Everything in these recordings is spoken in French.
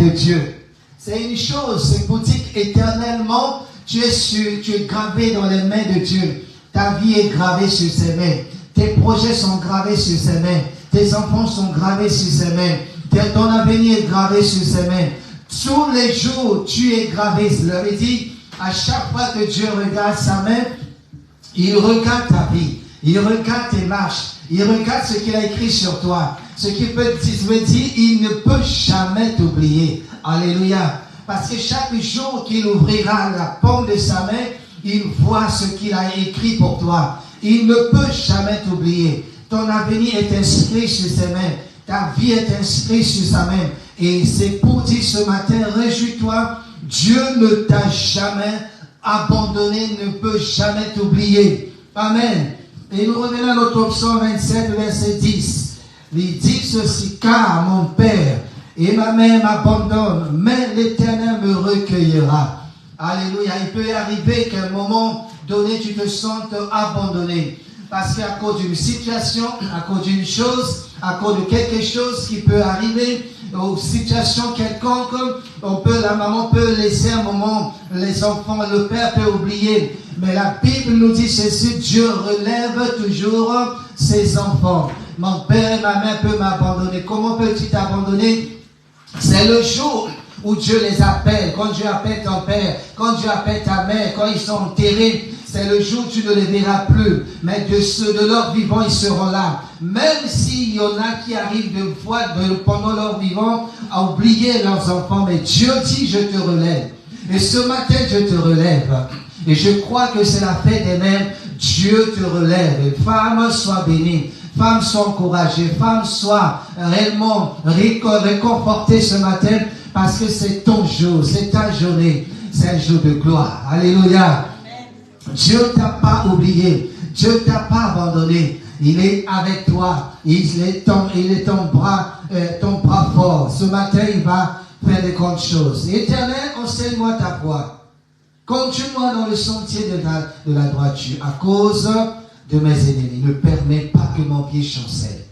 de Dieu. C'est une chose, c'est pour dire qu'éternellement, tu es gravé dans les mains de Dieu. Ta vie est gravée sur ses mains. Tes projets sont gravés sur ses mains. Tes enfants sont gravés sur ses mains. Ton avenir est gravé sur ses mains. Tous les jours, tu es gravé. Je leur ai dit, à chaque fois que Dieu regarde sa main, il regarde ta vie. Il regarde tes marches. Il regarde ce qu'il a écrit sur toi. Ce qui veut dire, il ne peut jamais t'oublier. Alléluia. Parce que chaque jour qu'il ouvrira la paume de sa main, il voit ce qu'il a écrit pour toi. Il ne peut jamais t'oublier. Ton avenir est inscrit sur ses mains. Ta vie est inscrite sur sa main. Et c'est pour dire ce matin, réjouis-toi. Dieu ne t'a jamais abandonné, ne peut jamais t'oublier. Amen. Et nous revenons à notre psaume 27, verset 10. Il dit ceci, car mon Père et ma mère m'abandonnent, mais l'Éternel me recueillera. Alléluia. Il peut arriver qu'à un moment donné, tu te sentes abandonné. Parce qu'à cause d'une situation, à cause d'une chose, à cause de quelque chose qui peut arriver, aux situations quelconques, la maman peut laisser un moment, les enfants, le père peut oublier. Mais la Bible nous dit ceci, Dieu relève toujours ses enfants. Mon père et ma mère peuvent m'abandonner. Comment peux-tu t'abandonner? C'est le jour où Dieu les appelle. Quand Dieu appelle ton père, quand Dieu appelle ta mère, quand ils sont enterrés, c'est le jour où tu ne les verras plus. Mais de ceux de leur vivant, ils seront là. Même s'il y en a qui arrivent pendant leur vivant à oublier leurs enfants. Mais Dieu dit, je te relève. Et ce matin, je te relève. Et je crois que c'est la fête des mères. Dieu te relève. Et femme, sois bénie. Femme, sois encouragée. Femme, sois réellement réconfortée ce matin. Parce que c'est ton jour. C'est ta journée. C'est un jour de gloire. Alléluia. Dieu ne t'a pas oublié. Dieu ne t'a pas abandonné. Il est avec toi. Il est ton bras fort. Ce matin, il va faire de grandes choses. Éternel, enseigne-moi ta voie. Conduis-moi dans le sentier de la droiture. À cause de mes ennemis. Ne permets pas que mon pied chancelle.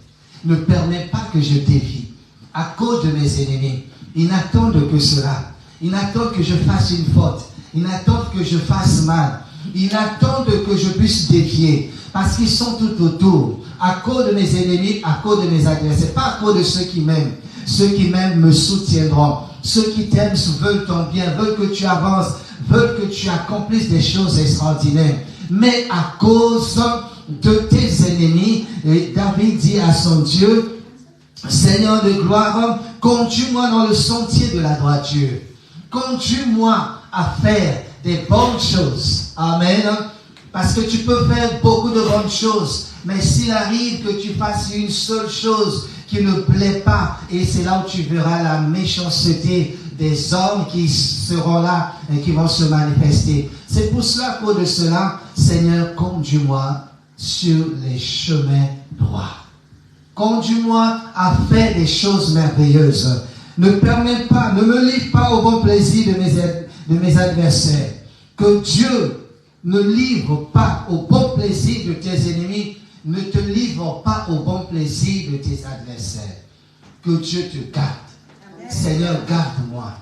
Ne permets pas que je dévie. À cause de mes ennemis. Ils n'attendent que cela. Ils n'attendent que je fasse une faute. Ils n'attendent que je fasse mal. Ils attendent que je puisse défier. Parce qu'ils sont tout autour. À cause de mes ennemis, à cause de mes adversaires. Pas à cause de ceux qui m'aiment. Ceux qui m'aiment me soutiendront. Ceux qui t'aiment veulent ton bien, veulent que tu avances, veulent que tu accomplisses des choses extraordinaires. Mais à cause de tes ennemis, David dit à son Dieu, Seigneur de gloire, conduis-moi dans le sentier de la droiture. Conduis-moi à faire des bonnes choses. Amen. Parce que tu peux faire beaucoup de bonnes choses. Mais s'il arrive que tu fasses une seule chose qui ne plaît pas, et c'est là où tu verras la méchanceté des hommes qui seront là et qui vont se manifester. C'est pour cela, pour de cela, Seigneur, conduis-moi sur les chemins droits. Conduis-moi à faire des choses merveilleuses. Ne me livre pas au bon plaisir de mes adversaires. Que Dieu ne livre pas au bon plaisir de tes ennemis, ne te livre pas au bon plaisir de tes adversaires. Que Dieu te garde. Amen. Seigneur, garde-moi.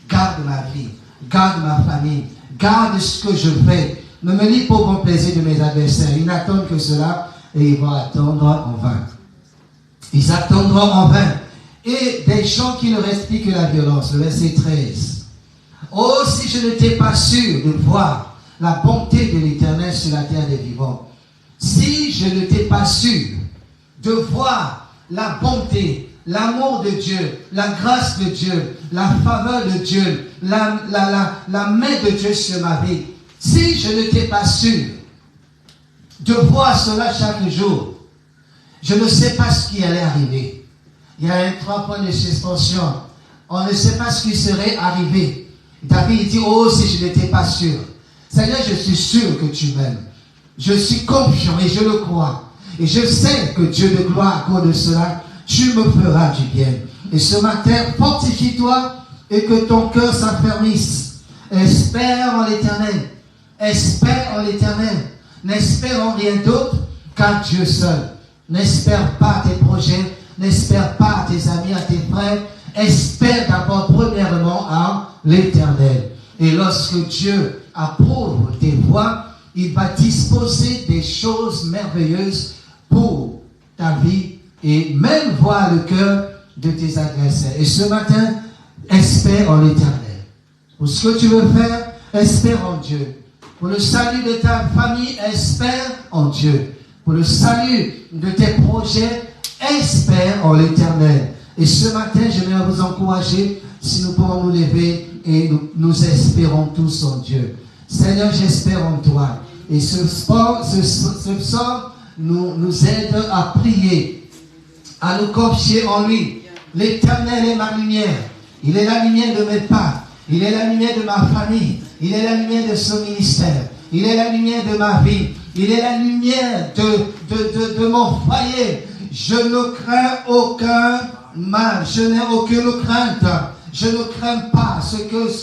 Garde ma vie. Garde ma famille. Garde ce que je fais. Ne me livre pas au bon plaisir de mes adversaires. Ils n'attendent que cela et ils vont attendre en vain. Ils attendront en vain. Et des gens qui ne respirent que la violence. Le verset 13. Oh, si je n'étais pas sûr de voir la bonté de l'Éternel sur la terre des vivants. Si je n'étais pas sûr de voir la bonté, l'amour de Dieu, la grâce de Dieu, la faveur de Dieu, la main de Dieu sur ma vie. Si je n'étais pas sûr de voir cela chaque jour, je ne sais pas ce qui allait arriver. Il y a 3 points de suspension. On ne sait pas ce qui serait arrivé. David dit, oh, si je n'étais pas sûr. Seigneur, je suis sûr que tu m'aimes. Je suis confiant et je le crois. Et je sais que Dieu de gloire, à cause de cela, tu me feras du bien. Et ce matin, fortifie-toi et que ton cœur s'affermisse. Espère en l'Éternel. Espère en l'Éternel. N'espère en rien d'autre qu'à Dieu seul. N'espère pas à tes projets. N'espère pas à tes amis, à tes frères. Espère d'abord, premièrement, croyons en l'Éternel. Et lorsque Dieu approuve tes voies, il va disposer des choses merveilleuses pour ta vie et même voir le cœur de tes adversaires. Et ce matin, espère en l'Éternel. Pour ce que tu veux faire, espère en Dieu. Pour le salut de ta famille, espère en Dieu. Pour le salut de tes projets, espère en l'Éternel. Et ce matin, je vais vous encourager, si nous pouvons nous lever et nous espérons tous en Dieu. Seigneur, j'espère en toi. Et ce psaume nous aide à prier, à nous confier en lui. L'Éternel est ma lumière. Il est la lumière de mes pas. Il est la lumière de ma famille. Il est la lumière de ce ministère. Il est la lumière de ma vie. Il est la lumière de mon foyer. Je ne crains aucun mal. Je n'ai aucune crainte. Je ne crains pas ce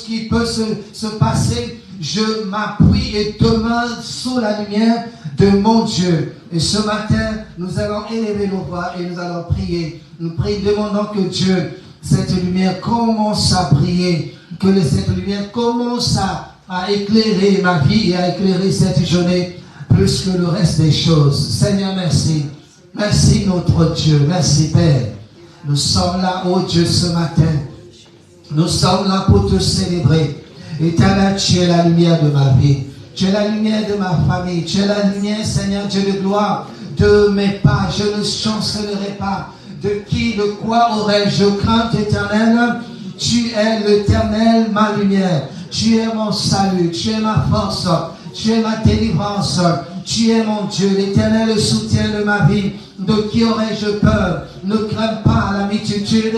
qui peut se passer. Je m'appuie et demeure sous la lumière de mon Dieu. Et ce matin, nous allons élever nos voix et nous allons prier. Nous prions, demandons que Dieu, cette lumière commence à briller. Que cette lumière commence à éclairer ma vie et à éclairer cette journée plus que le reste des choses. Seigneur, merci. Merci notre Dieu. Merci Père. Nous sommes là, oh Dieu, ce matin. Nous sommes là pour te célébrer. Éternel, tu es la lumière de ma vie. Tu es la lumière de ma famille. Tu es la lumière, Seigneur Dieu de gloire, de mes pas. Je ne chancellerai pas. De qui, de quoi aurais-je crainte, Éternel? Tu es l'Éternel, ma lumière. Tu es mon salut. Tu es ma force. Tu es ma délivrance. Tu es mon Dieu, l'Éternel, le soutien de ma vie. De qui aurais-je peur? Ne crains pas la multitude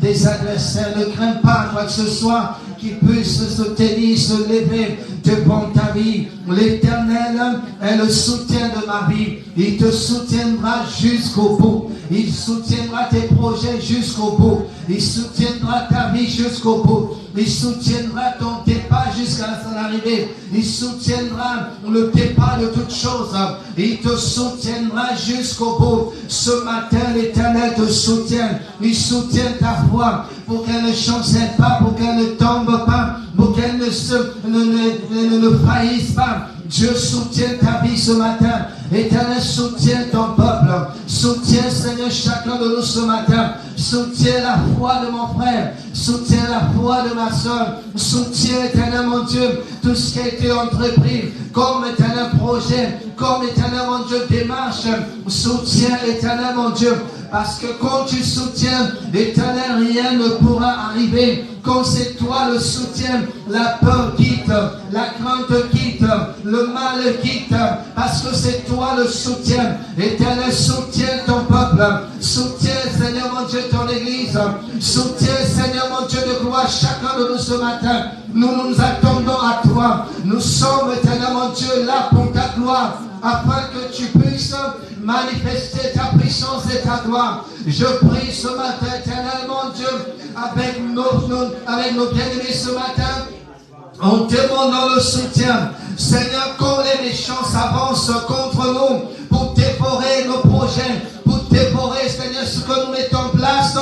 des adversaires. Ne crains pas quoi que ce soit qui puisse se tenir, se lever devant ta vie. L'Éternel est le soutien de ma vie. Il te soutiendra jusqu'au bout. Il soutiendra tes projets jusqu'au bout. Il soutiendra ta vie jusqu'au bout. Il soutiendra ton départ jusqu'à son arrivée. Il soutiendra le départ de toutes choses. Il te soutiendra jusqu'au bout. Ce matin, l'Éternel te soutient. Il soutient ta foi pour qu'elle ne chancelle pas, pour qu'elle ne tombe pas, pour qu'elle ne faillisse pas. Dieu soutient ta vie ce matin. Éternel, soutient ton peuple. Soutient, Seigneur, chacun de nous ce matin. Soutient la foi de mon frère. Soutient la foi de ma soeur. Soutient, Éternel, mon Dieu, tout ce qui a été entrepris comme Éternel projet, comme Éternel, mon Dieu, démarche. Soutient, Éternel, mon Dieu. Parce que quand tu soutiens, Éternel, rien ne pourra arriver. Quand c'est toi le soutien, la peur quitte, la crainte quitte, le mal quitte. Parce que c'est toi le soutien. Éternel, soutiens ton peuple. Soutiens, Seigneur mon Dieu, ton église. Soutiens, Seigneur mon Dieu de gloire, chacun de nous ce matin. Nous nous attendons à toi. Nous sommes, Éternel mon Dieu, là pour ta gloire. Afin que tu puisses manifester ta puissance et ta gloire. Je prie ce matin, Éternel mon Dieu, avec nos bien-aimés ce matin, en demandant le soutien. Seigneur, quand les méchants s'avancent contre nous pour dévorer nos projets, pour dévorer, Seigneur, ce que nous mettons en place,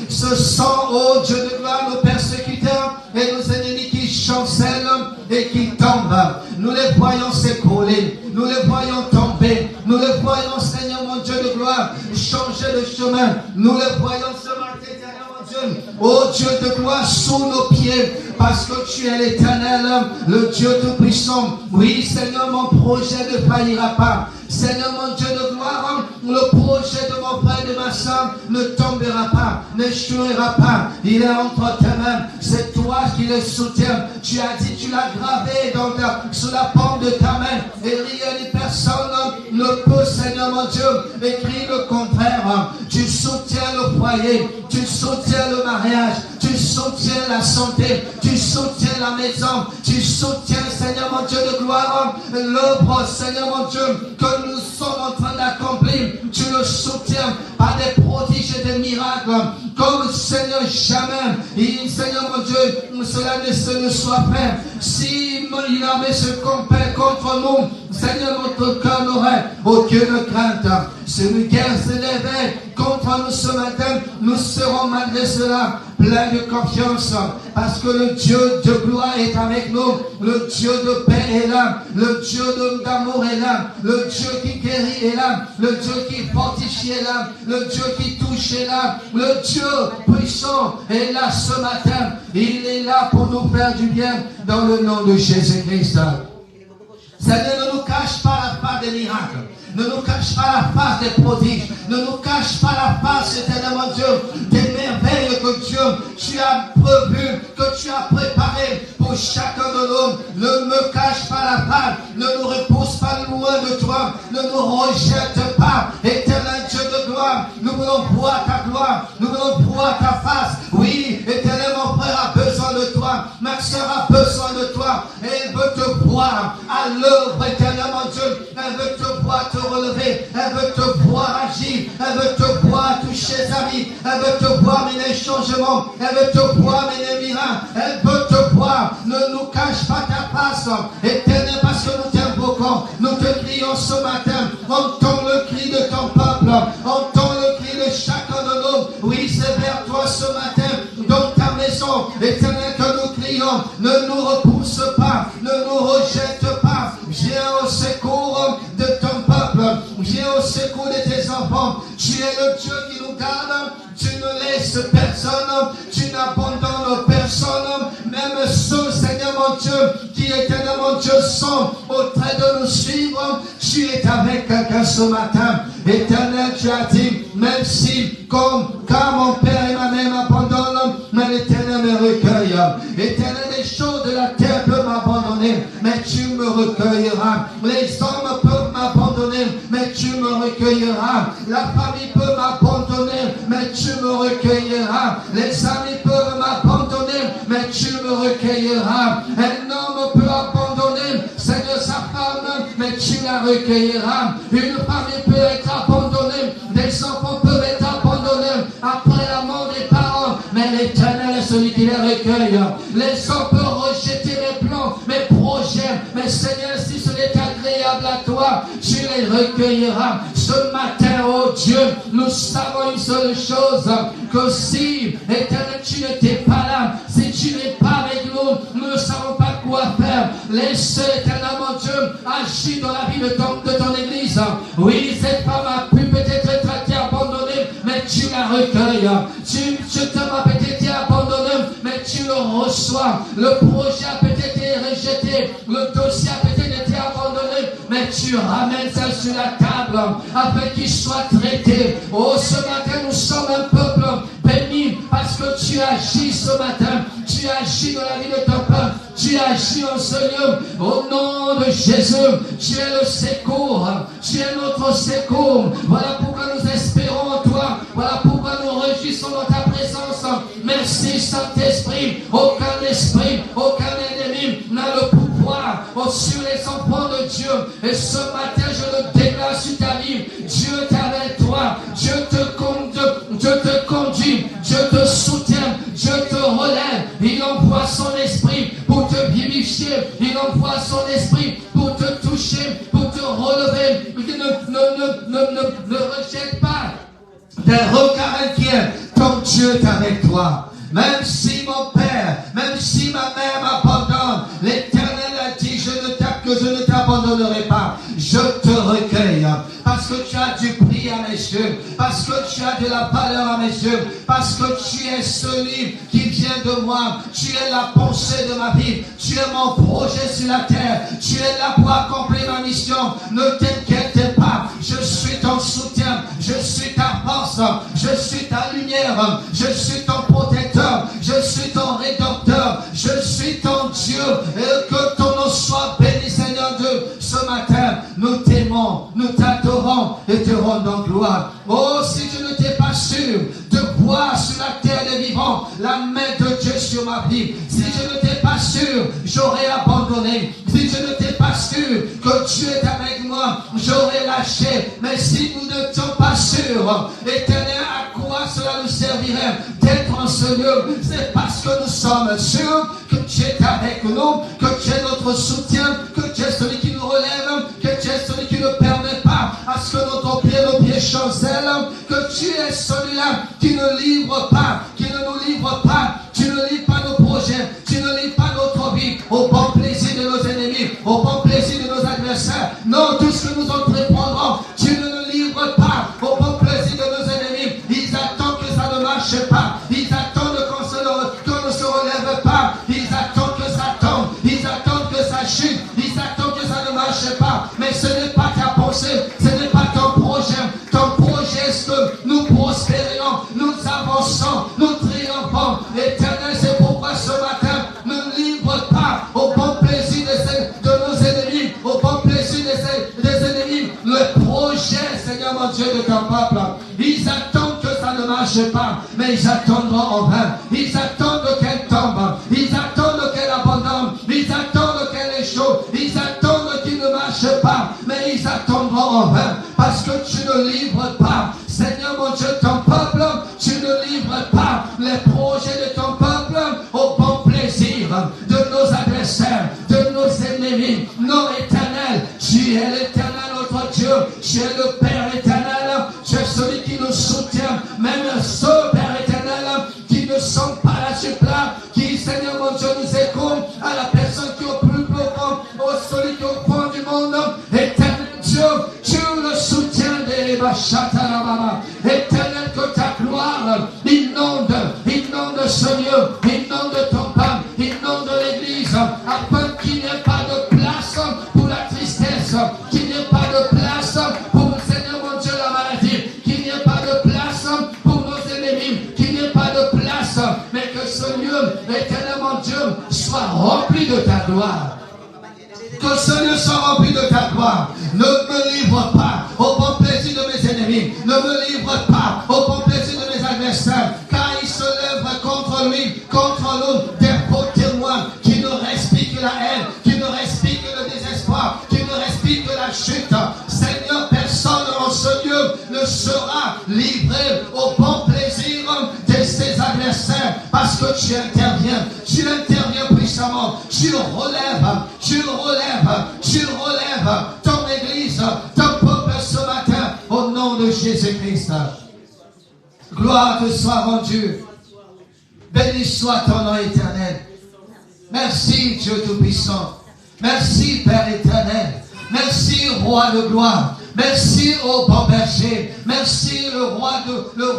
ce sont, oh Dieu de gloire, nos persécuteurs et nos ennemis qui chancellent et qui tombent. Nous les voyons s'écrouler, nous les voyons tomber, nous les voyons, Seigneur mon Dieu de gloire, changer de chemin. Nous les voyons ce matin, Seigneur mon Dieu, oh Dieu de gloire, sous nos pieds, parce que tu es l'Éternel, le Dieu tout-puissant. Oui, Seigneur, mon projet ne faillira pas. Seigneur mon Dieu de gloire, le projet de mon frère et de ma soeur ne tombera pas, n'échouera pas. Il est entre tes mains. C'est toi qui le soutiens. Tu as dit, tu l'as gravé sous la paume de ta main. Et rien ni personne ne peut, Seigneur mon Dieu, écrire le contraire. Tu soutiens le foyer, tu soutiens le mariage, tu soutiens la santé, tu soutiens la maison, tu soutiens, Seigneur mon Dieu de gloire, l'œuvre, Seigneur mon Dieu, que nous sommes en train d'accomplir. Tu le soutiens par des prodiges et des miracles, comme Seigneur jamais. Et Seigneur mon Dieu, cela ne soit fait. Si l'armée se compère contre nous, Seigneur, notre cœur n'aurait aucune crainte. Si une guerre s'élèverait contre nous ce matin, nous serons malgré cela plein de confiance, parce que le Dieu de gloire est avec nous, le Dieu de paix est là, le Dieu d'amour est là, le Dieu qui guérit est là, le Dieu qui fortifie est là, le Dieu qui touche est là, le Dieu puissant est là ce matin. Il est là pour nous faire du bien dans le nom de Jésus-Christ. Seigneur, ne nous cache pas la face des miracles. Ne nous cache pas la face des prodiges. Ne nous cache pas la face, éternellement Dieu, des merveilles que Dieu, tu as prévues, que tu as préparées pour chacun de nous. Ne me cache pas la face. Ne nous repousse pas loin de toi. Ne nous rejette pas. Éternel Dieu de gloire, nous voulons voir ta gloire. Nous voulons voir ta face. Oui, éternel, mon frère a besoin de toi. Ma soeur a besoin de toi. Et elle veut te voir à l'œuvre, éternel mon Dieu. Elle veut te voir te relever. Elle veut te voir agir. Elle veut te voir toucher sa vie. Elle veut te voir mener changement. Elle veut te voir mener miracles. Elle veut te voir. Ne nous cache pas ta face. Éternel, parce que nous t'invoquons. Nous te crions ce matin. Entends le cri de ton peuple. Entends le cri de chacun de nous. Oui, c'est vers toi ce matin. Dans ta maison. Éternel, que nous crions. Ne nous repousse pas. Ne nous rejette pas. Viens au secours de ton peuple. Viens au secours de tes enfants. Tu es le Dieu qui nous garde. Tu ne laisses personne. Tu n'abandonnes personne. Même ceux, Seigneur mon Dieu, qui éternel mon Dieu sont au train de nous suivre. Tu es avec quelqu'un ce matin. Éternel, tu as dit, même si, quand mon père et ma mère m'abandonnent, mais l'Éternel me recueille. Éternel, les choses de la terre peuvent m'abandonner, mais tu me recueilleras. Les hommes peuvent m'abandonner, mais tu me recueilleras. La famille peut m'abandonner, mais tu me recueilleras. Les amis peuvent m'abandonner, mais tu me recueilleras. Un homme peut abandonner, c'est de sa femme, mais tu la recueilleras. Une famille peut être abandonnée, des enfants peuvent être abandonnés après la mort des parents, mais l'Éternel est celui qui les recueille. Les hommes peuvent rejeter mes plans, mes projets, mais Seigneur, si ce n'est agréable à toi, tu les recueilleras. Ce matin, oh Dieu, nous savons une seule chose, que si, Éternel, tu n'étais pas là, si tu n'es pas avec nous, nous ne savons pas quoi faire. Laisse, Éternel, mon Dieu, agir dans la vie de ton église. Oui, cette femme a pu peut-être être abandonnée, mais tu la recueilles. Cet homme a peut-être été abandonné, mais tu le reçois. Le projet a peut-être été rejeté, le dossier a peut-être été abandonné, mais tu ramènes ça sur la table afin qu'il soit traité. Oh, ce matin, nous sommes un peuple béni parce que tu agis ce matin. Tu agis dans la vie de ton peuple. Tu agis en ce lieu. Au nom de Jésus, tu es le secours. Tu es notre secours. Voilà pourquoi nous espérons en toi. Voilà pourquoi nous réjouissons dans ta présence. Merci Saint-Esprit. Aucun esprit, aucun ennemi n'a le pouvoir sur les enfants de Dieu. Et ce matin, je le déclare sur ta vie. Dieu est avec toi. Dieu te conduit. Dieu te soutient. Dieu te relève. Il envoie son esprit pour te vivifier. Il envoie son esprit pour te toucher, pour te relever. Ne rejette pas des regards inquiets. Ton Dieu est avec toi. Même si mon père, même si ma mère m'abandonne, l'Éternel a dit que je ne t'abandonnerai pas. Je te recueille. Parce que tu as du prix à mes yeux. Parce que tu as de la valeur à mes yeux. Parce que tu es celui qui vient de moi. Tu es la pensée de ma vie. Tu es mon projet sur la terre. Tu es là pour accomplir ma mission. Ne t'inquiète pas. Je suis ton soutien. Je suis ta force. Je suis ta lumière. Je suis ton protecteur. Je suis ton rédempteur. Je suis ton Dieu. Et que ton nom soit béni, Seigneur Dieu. Ce matin, nous t'aimons, nous t'adorons et te rendons gloire. Oh, si je ne t'ai pas sûr de voir sur la terre des vivants la main de Dieu sur ma vie, si je ne t'ai pas sûr, j'aurais abandonné. Si je ne t'ai pas sûr que Dieu est avec moi, j'aurais lâché. Mais si nous n'étions pas sûrs, Éternel, à quoi cela nous servirait d'être en ce lieu? C'est parce que nous sommes sûrs que tu es avec nous, que tu es notre soutien, que tu es celui qui nous relève, que tu es celui qui ne permet pas à ce que nos pieds chancellent, que tu es celui-là qui ne livre pas, qui ne nous livre pas ne se relèvent pas. Ils attendent que ça tombe. Ils attendent que ça chute. Ils attendent que ça ne marche pas. Mais ce n'est pas ta pensée. Ce n'est pas ton projet. Ton projet est que nous prospérions. Nous avançons. Nous triomphons. Éternel, c'est pourquoi ce matin, ne livre pas au bon plaisir de nos ennemis. Au bon plaisir des ennemis. Le projet, Seigneur mon Dieu, de ton peuple. Ils attendent que ça ne marche pas. Mais ils attendront en vain. Ils attendent qu'elle tombe. Ils attendent qu'elle abandonne. Ils attendent qu'elle échoue. Ils attendent qu'il ne marche pas. Mais ils attendront en vain. Parce que tu ne livres pas. Seigneur mon Dieu, ton peuple, tu ne livres pas les projets de ton peuple au bon plaisir de nos adversaires, de nos ennemis. Non, éternel, tu es l'éternel notre Dieu. Tu es le Père éternel. Tu es celui qui nous soutient. Même ceux, Père éternel, qui ne sont pas là sur place, qui, Seigneur mon Dieu, nous écoutent, à la personne qui est au plus profond, au celui qui est au fond du monde. Éternel Dieu, tu le soutiens des Bachatarababa. Éternel, que ta gloire inonde ce lieu, inonde ton peuple, inonde l'église, afin qu'il n'y ait pas de place pour la tristesse, qu'il n'y ait pas de place pour, Seigneur mon Dieu, la maladie, qu'il n'y ait pas de place pour nos ennemis, qu'il n'y ait pas de place, mais que ce lieu, éternel mon Dieu, soit rempli de ta gloire. Que ce lieu soit rempli de ta gloire. Ne me livre pas au bon plaisir de mes ennemis. Ne me livre pas au bon plaisir de mes adversaires. Car ils se lèvent contre lui, contre nous, des faux témoins qui ne respirent que la haine, qui ne respirent que le désespoir, qui ne respirent que la chute. Seigneur, personne en ce lieu ne sera livré au bon plaisir de ses adversaires. Parce que tu interviens puissamment. Tu relèves ton église, ton peuple ce matin, au nom de Jésus-Christ. Gloire te soit rendue. Béni soit ton nom éternel. Merci Dieu Tout-Puissant. Merci Père éternel. Merci Roi de gloire. Merci au bon berger. Merci le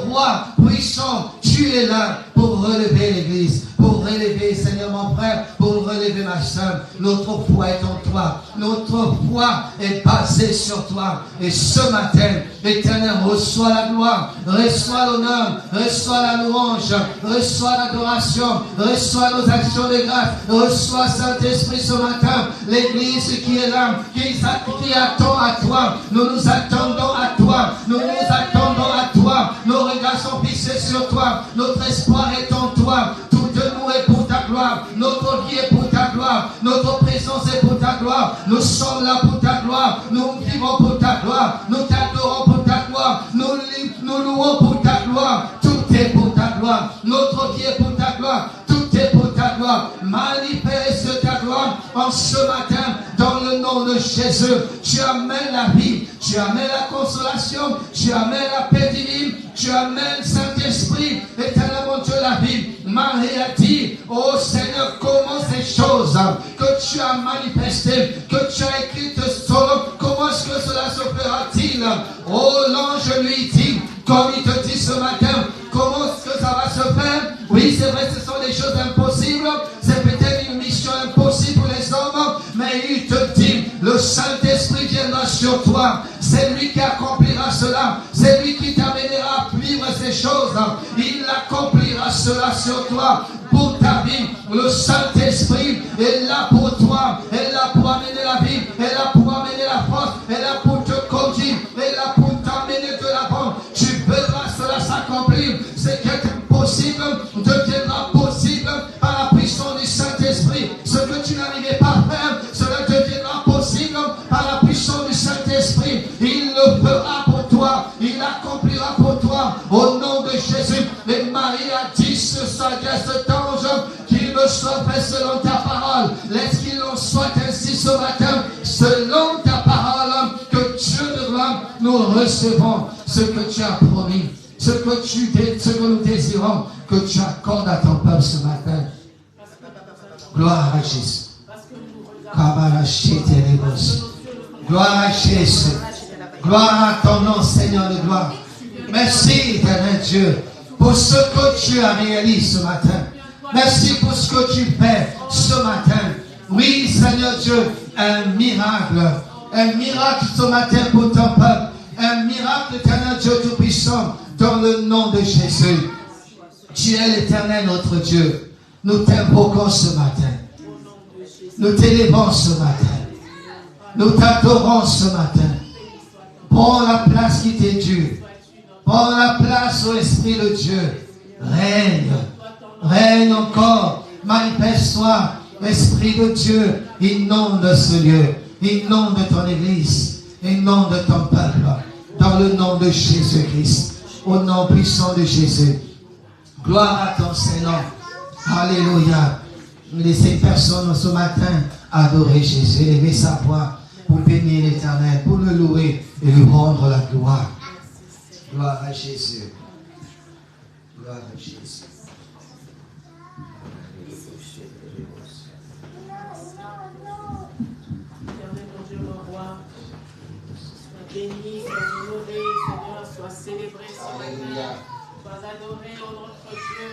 roi puissant. Tu es là pour relever l'église, pour relever, Seigneur mon frère, pour relever ma soeur. Notre foi est en toi. Notre foi est basée sur toi. Et ce matin, éternel, reçois la gloire, reçois l'honneur, reçois la louange, reçois l'adoration, reçois nos actions de grâce, reçois Saint-Esprit ce matin. L'église qui est là, qui attend à toi. Nous attendons à toi. Nous attendons à toi. Nos regards sont fixés sur toi. Notre espoir est en toi. Tout de nous est pour ta gloire. Notre vie est pour ta gloire. Notre présence est pour ta gloire. Nous sommes là pour ta gloire. Nous vivons pour ta gloire. Nous t'adorons pour ta gloire. Nous louons pour ta gloire. Tout est pour ta gloire. Notre vie est pour ta gloire. Tout est pour ta gloire. Manifeste ta gloire en ce matin dans le nom de Jésus. Tu amènes la vie. Tu amènes la consolation. Tu amènes la paix divine. Tu amènes Saint-Esprit. Éternel mon Dieu, la vie. Marie a dit, oh Seigneur, comment ces choses que tu as manifestées, que tu as écrites solo, comment est-ce que cela se fera-t-il? Oh, l'ange lui dit, comme il te dit ce matin, comment est-ce que ça va se faire? Oui, c'est vrai, ce sont des choses impossibles. C'est peut-être une mission impossible pour les hommes, mais il te dit, le Saint-Esprit viendra sur toi. C'est lui qui accomplira cela. C'est lui qui t'amènera à vivre ces choses. Il accomplira cela sur toi pour ta vie. Le Saint-Esprit est là pour toi. Il est là pour amener la vie. Il est là pour amener la force. Il est là pour te conduire. Il est là pour t'amener de l'avant. Tu verras cela s'accomplir. C'est qui est impossible deviendra possible par la puissance du Saint-Esprit. Ce que tu n'arrivais pas à faire, cela deviendra possible par la puissance du Saint-Esprit. Il le fera pour toi. Il accomplira pour toi. Au nom de Jésus. Et Marie a dit ce cet ange qu'il me soit fait selon ta parole. Laisse qu'il en soit ainsi ce matin. Selon ta parole, que Dieu de gloire, nous recevons ce que tu as promis. Ce que nous désirons, que tu accordes à ton peuple ce matin. Gloire à Jésus. Gloire à Jésus. Gloire à ton nom, Seigneur de gloire. Merci, éternel Dieu, pour ce que tu as réalisé ce matin. Merci pour ce que tu fais ce matin. Oui, Seigneur Dieu, un miracle ce matin pour ton peuple. Un miracle, éternel Dieu Tout-Puissant, dans le nom de Jésus. Tu es l'éternel notre Dieu. Nous t'invoquons ce matin. Nous t'élevons ce matin. Nous t'adorons ce matin. Prends la place qui t'est due. Prends la place au Esprit de Dieu. Règne. Règne encore. Manifeste-toi, Esprit de Dieu. Inonde ce lieu. Inonde ton Église. Inonde ton peuple. Dans le nom de Jésus-Christ. Au nom puissant de Jésus. Gloire à ton Seigneur. Alléluia. Laissez personne ce matin adorer Jésus. Lever sa voix pour bénir l'Éternel, pour le louer et lui rendre la gloire. Gloire à Jésus. Gloire à Jésus. Éternel mon Dieu, mon roi, sois béni, sois honoré, Seigneur, sois célébré ce matin, sois adoré, ô notre Dieu.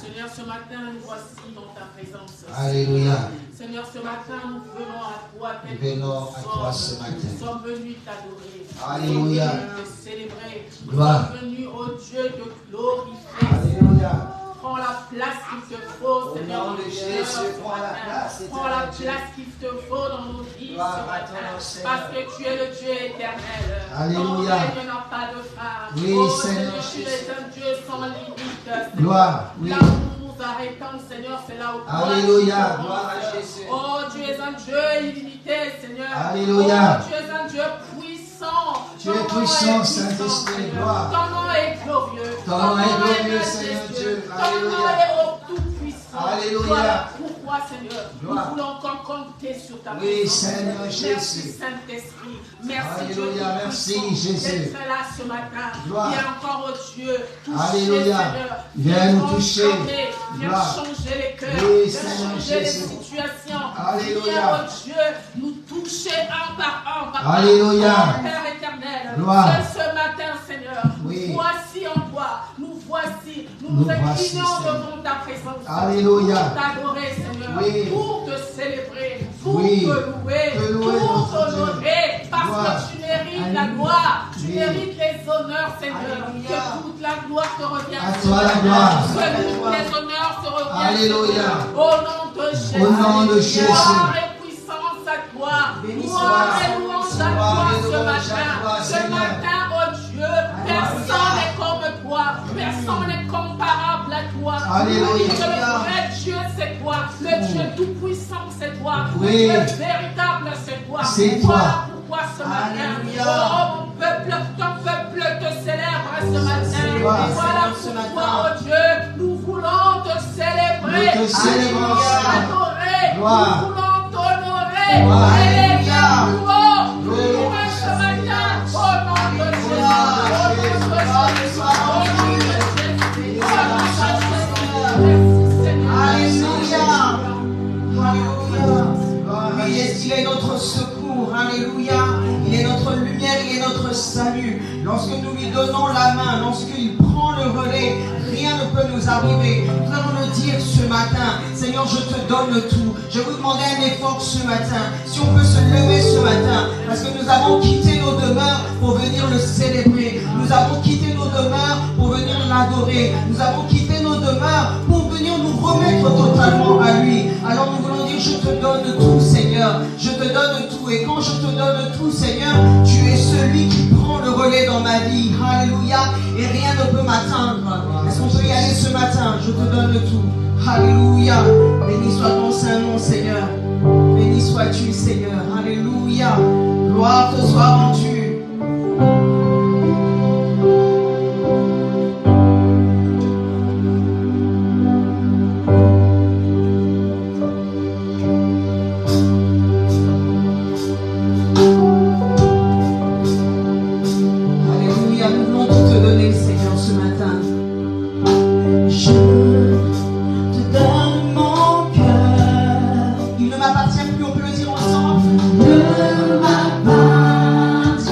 Seigneur, ce matin, nous voici dans ta présence. Alléluia. Seigneur, ce matin, nous venons à toi. Nous venons à toi ce matin. Nous sommes venus t'adorer. Alléluia. Nous sommes venus te célébrer. Gloire. Nous sommes venus, ô Dieu, te glorifier. Alléluia. Prends la place qu'il te faut, Seigneur. Au nom de Jésus, prends la place. Prends la place qu'il te faut dans nos vies ce matin. Parce que tu es le Dieu éternel. Alléluia. Ton règne n'a pas de fin. Oui, oh, Seigneur tu es un Dieu sans limite. Seigneur. Gloire. Oui. Là où nous nous arrêtons, Seigneur, c'est là où toi, Alléluia. tu commences. Gloire à Jésus. Oh, tu es un Dieu illimité, Seigneur. Alléluia. Oh, tu es un Dieu puissant. Tu es puissant, Saint-Esprit. Gloire. Ton nom est glorieux. Ton nom est glorieux, Seigneur Dieu. Ton nom est au tout-puissant. Alléluia. Voilà pourquoi, Seigneur, Gloire. nous voulons encore compter sur ta Oui, présence. Seigneur Merci, Jésus. Saint-Esprit. Merci, Alléluia. Dieu Merci, tout-puissant, Jésus. d'être là ce matin. Gloire. Viens encore, au Dieu, toucher, Alléluia. Seigneur. Viens nous toucher. transformer, viens Gloire. changer les cœurs. Oui, viens Seigneur changer les Jésus. situations. Alléluia. Viens, oh Dieu, nous toucher un par un. Alléluia. Oh, Père éternel. Gloire. Ce matin, Seigneur, Oui. voici en toi, nous voici, nous Nous nous voici, inclinons Seigneur. devant ta présence. Alléluia. Pour t'adorer, Seigneur, Oui. pour te célébrer, pour Oui. te louer, Te louer, pour notre Dieu. t'honorer, parce Gloire. que tu mérites la Alléluia. gloire, tu Oui. mérites les honneurs, Seigneur. Alléluia. Que toute la gloire te revienne. À toi la gloire. Que tous les honneurs te reviennent. Alléluia. Au nom de Jésus. Au nom de Jésus. Gloire et puissance à toi. Gloire et louange à toi ce matin. Ce matin, oh Dieu, personne n'est comme toi. Personne n'est comparable à toi. Alléluia. Que le vrai Dieu, c'est toi. Le Dieu tout-puissant, c'est toi. Oui. Le Dieu véritable, c'est toi. C'est Voilà toi. pourquoi ce matin, Alléluia. oh mon peuple, ton peuple te célèbre ce matin. toi. Voilà pourquoi, oh Dieu, nous voulons te célébrer. Nous te célébrons. Nous voulons t'adorer. Gloire. Nous voulons t'honorer. Gloire. Alléluia. Nous Oui. louons ce matin au nom de Jésus. Au nom de Jésus. Au nom de Jésus. Au nom de Jésus. Merci Seigneur. Alléluia. Gloire à Oui, Jésus. il est notre secours, alléluia. Il est notre lumière, il est notre salut. Lorsque nous lui donnons la main, lorsqu'il prend le relais, rien ne peut nous arriver. Nous allons le dire ce matin, Seigneur, je te donne tout. Je vais vous demander un effort ce matin. Si on peut se lever ce matin, parce que nous avons quitté nos demeures pour venir le célébrer. Nous avons quitté nos demeures pour venir l'adorer. Nous avons quitté nos demeures pour venir nous remettre totalement à lui. Alors nous voulons dire, je te donne tout, Seigneur. Je te donne tout. Et quand je te donne tout, Seigneur, tu es celui qui prend le relais dans ma vie. Alléluia. Et rien ne peut m'atteindre. Est-ce qu'on peut y aller ce matin? Je te donne tout. Alléluia. Béni soit ton saint nom, Seigneur. Béni sois-tu, Seigneur. Alléluia. Gloire te soit rendue. Alléluia. Nous voulons tout te donner, Seigneur, ce matin. Je te donne mon cœur. Il ne m'appartient plus, on peut le dire ensemble. Ne m'appartient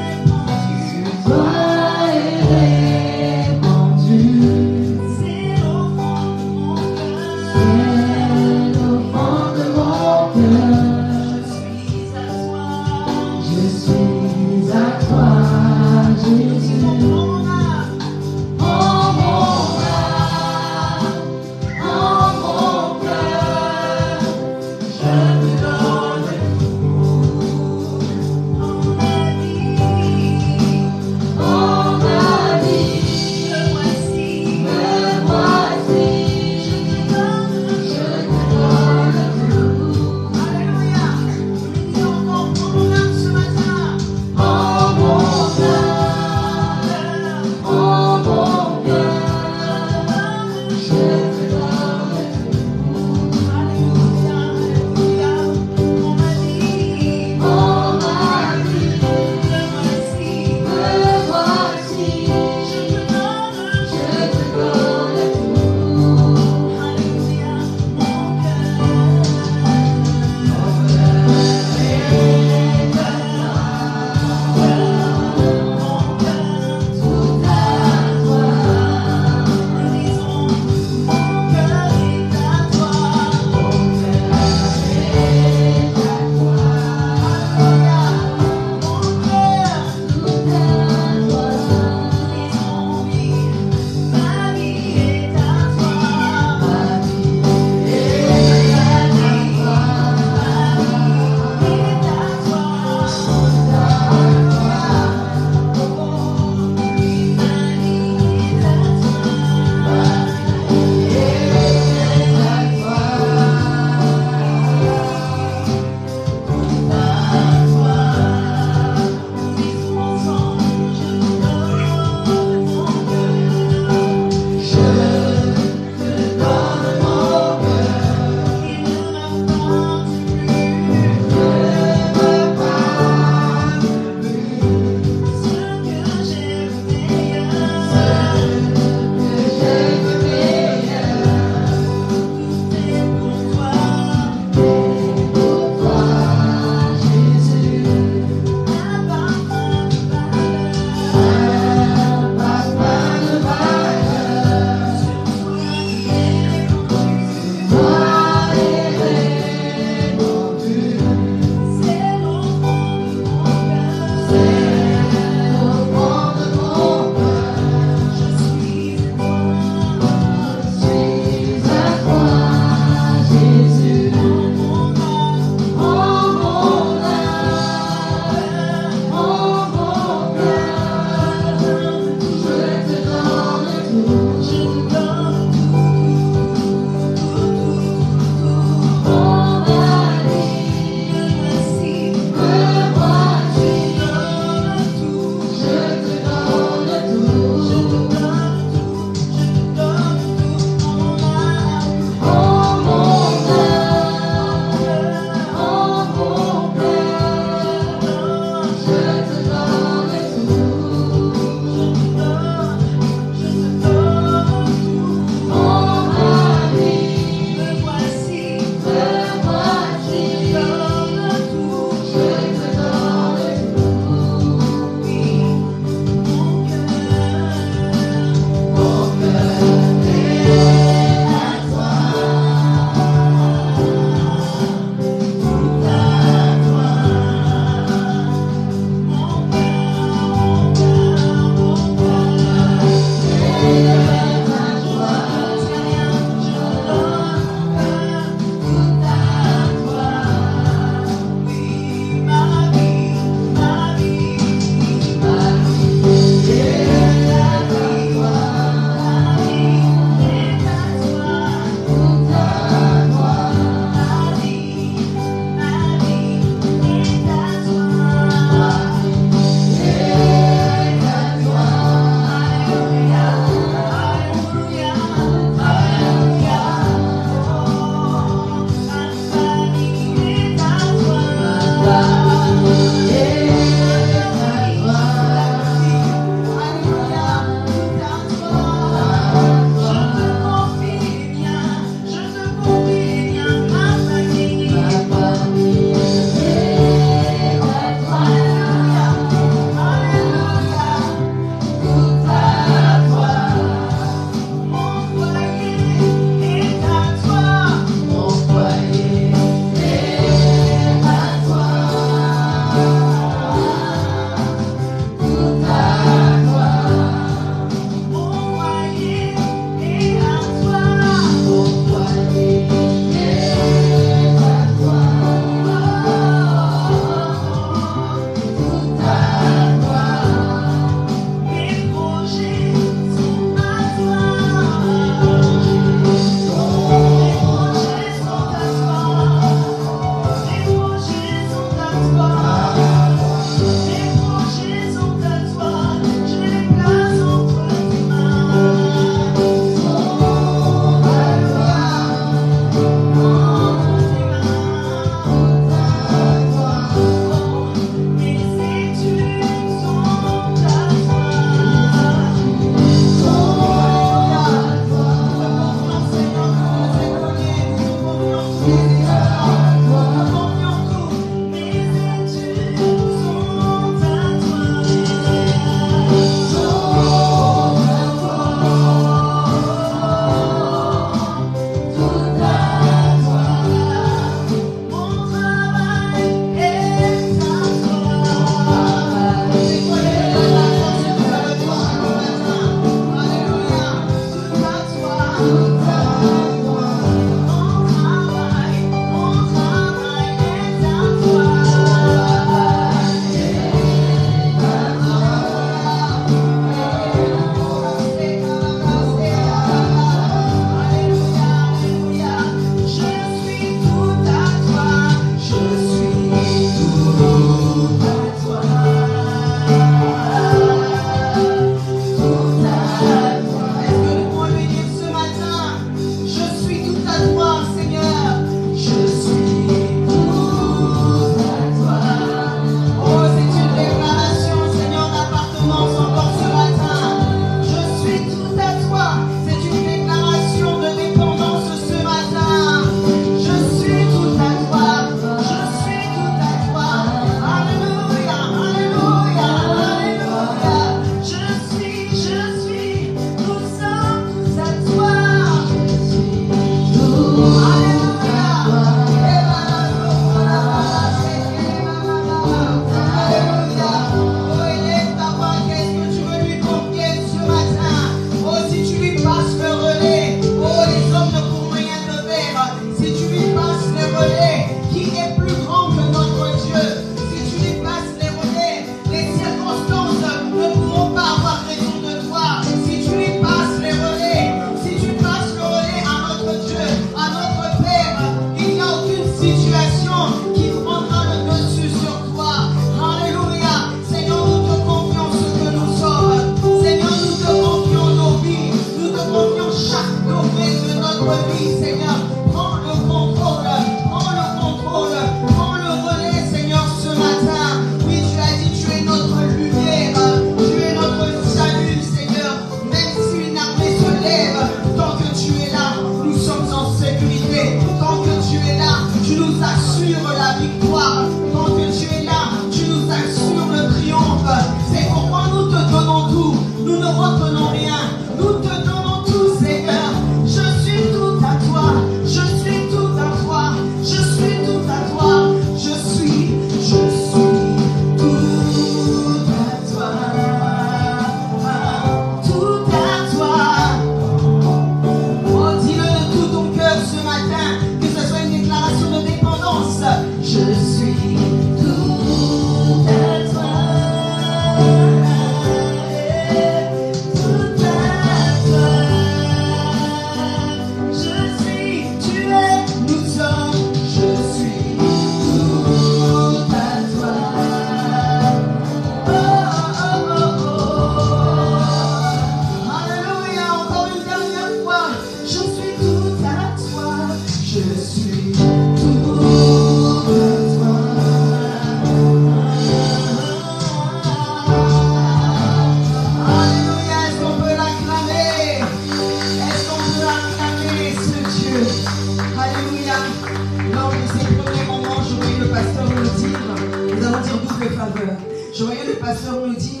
Je voyais le pasteur nous dire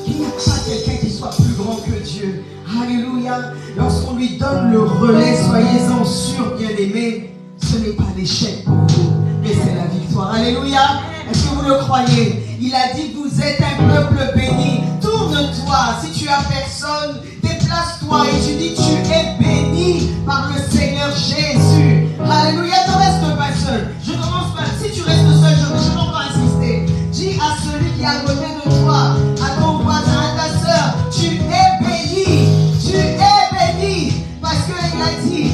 qu'il n'y a pas quelqu'un qui soit plus grand que Dieu. Alléluia. Lorsqu'on lui donne le relais, soyez-en sûrs, bien-aimés, ce n'est pas l'échec pour vous, mais c'est la victoire. Alléluia. Est-ce que vous le croyez? Il a dit, vous êtes un peuple béni. Tourne-toi. Si tu as personne, déplace-toi et tu dis, tu es béni par le Seigneur Jésus. Alléluia. Ne reste pas seul. Je commence par, si tu restes seul, je ne vais pas insister. Dis à celui qui est à côté de toi, à ton voisin, à ta soeur, tu es béni. Tu es béni. Parce qu'il a dit,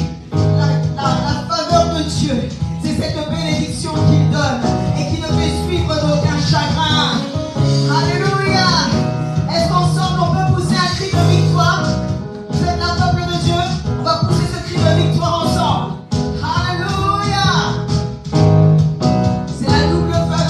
la faveur de Dieu, c'est cette bénédiction qu'il donne et qui ne fait suivre d'aucun chagrin. Alléluia. Est-ce qu'ensemble on peut pousser un cri de victoire? Vous êtes un peuple de Dieu, on va pousser ce cri de victoire ensemble. Alléluia. C'est la double faveur.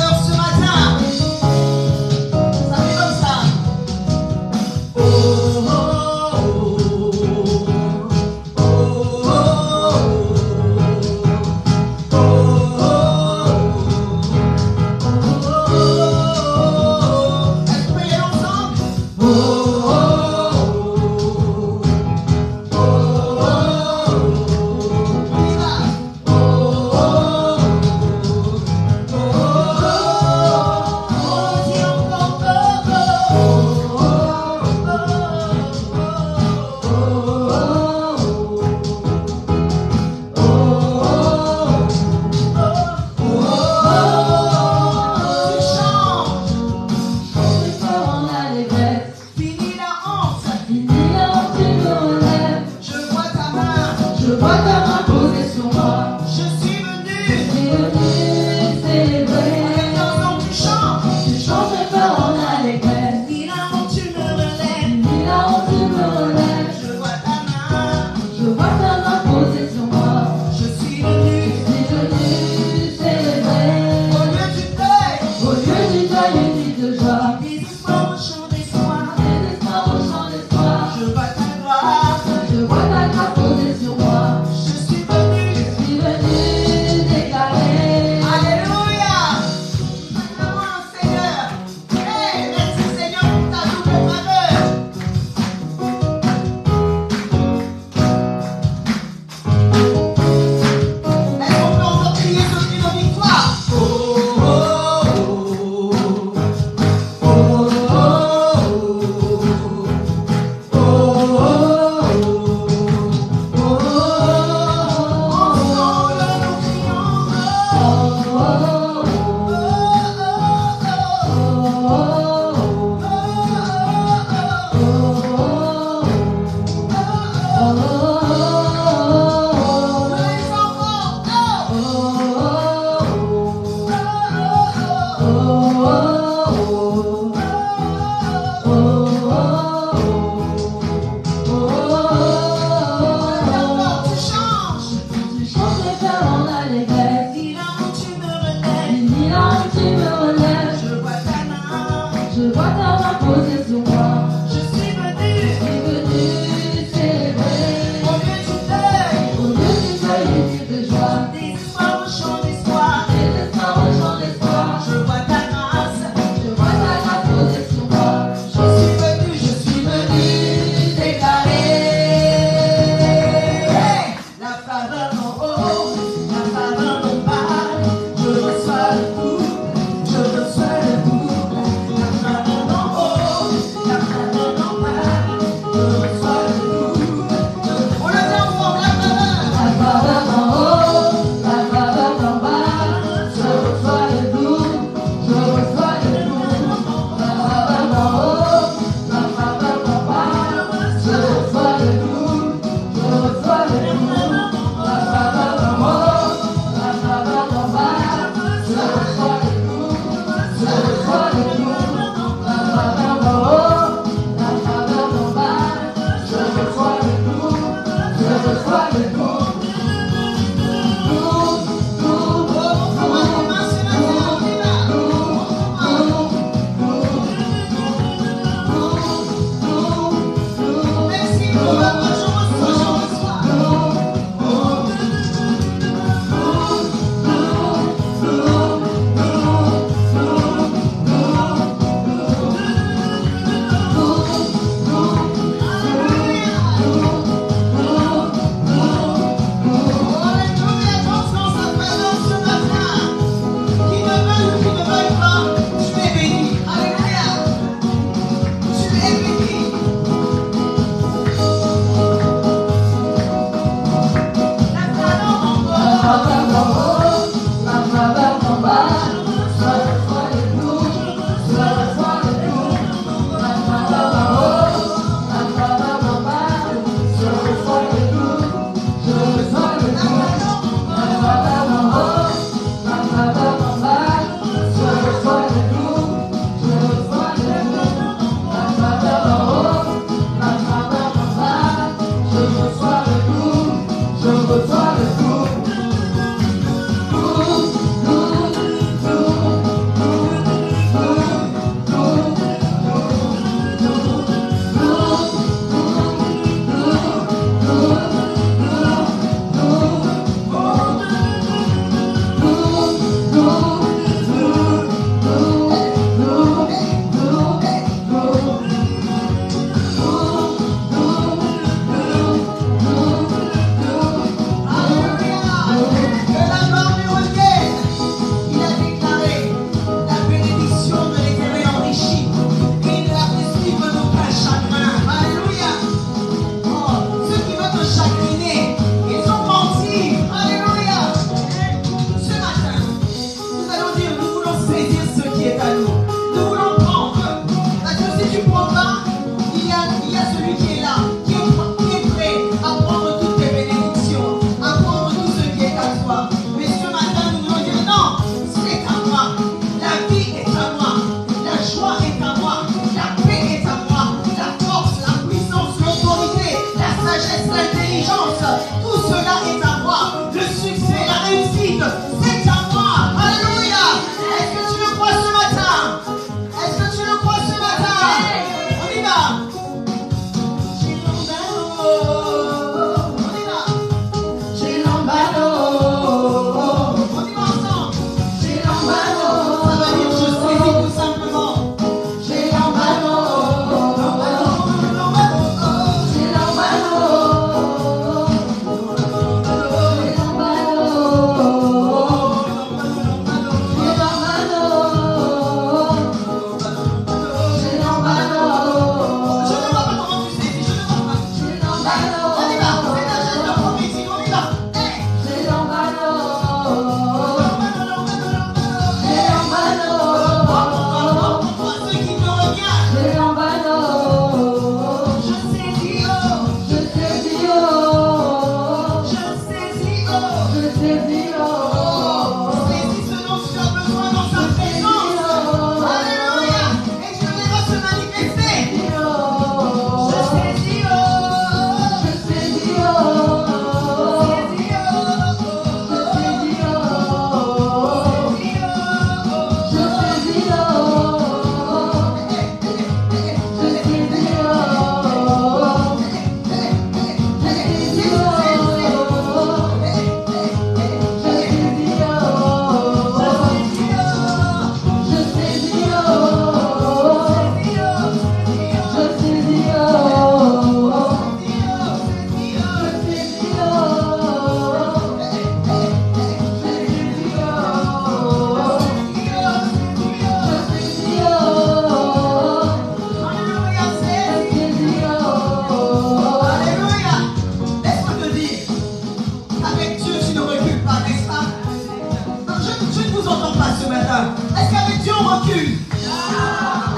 recule?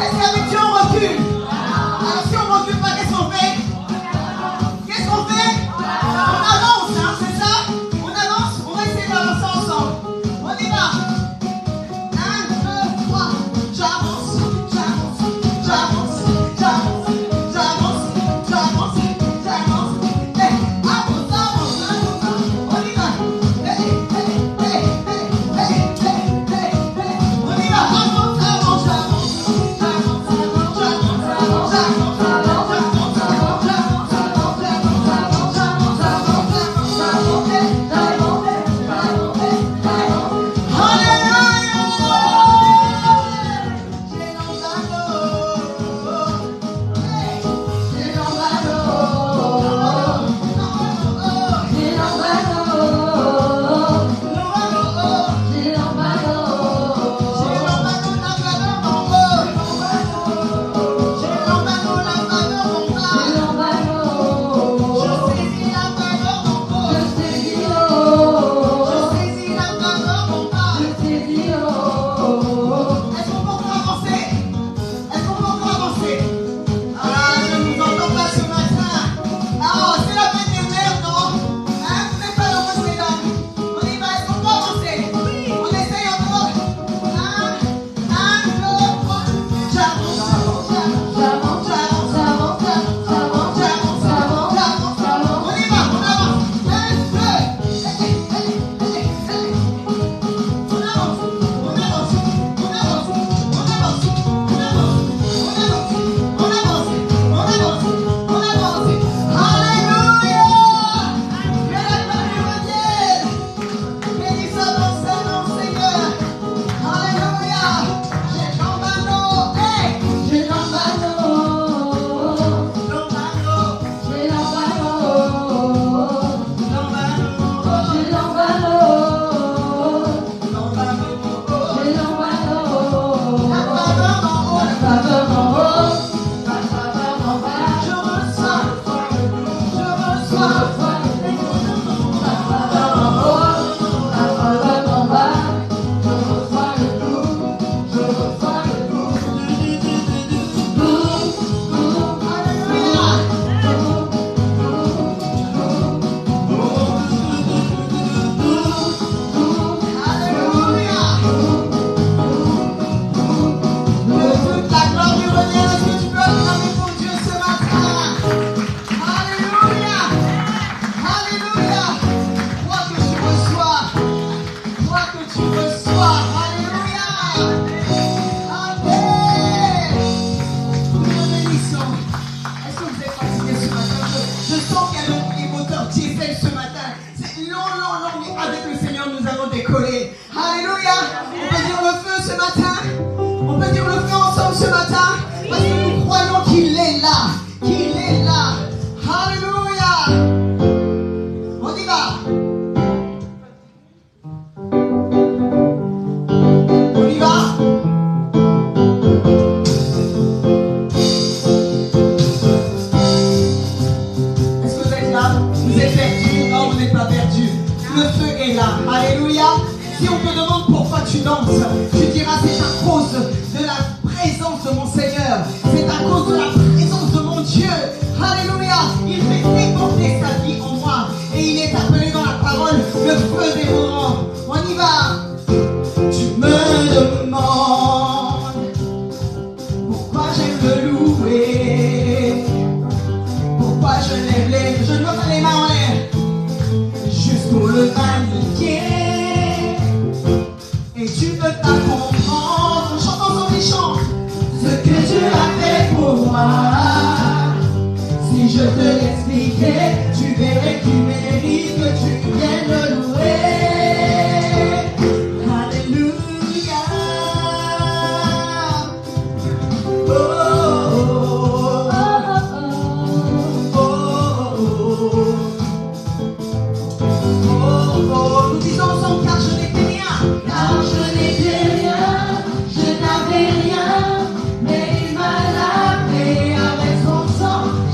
Est-ce qu'avec Dieu on recule? Alors si on ne recule pas, qu'est-ce qu'on fait? Qu'est-ce qu'on fait? On avance, hein, c'est ça? On avance, on va essayer d'avancer ensemble. On y va. 1, 2, 3. J'avance, j'avance, j'avance, j'avance, j'avance, j'avance, j'avance. Hey, avance, avance, avance. On y va. Hey, hey, hey, hey, hey, hey, hey, hey. On y va. Avance, avance, j'avance, j'avance, j'avance, j'avance,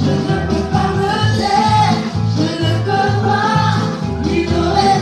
Je ne peux pas me taire, je ne peux pas ignorer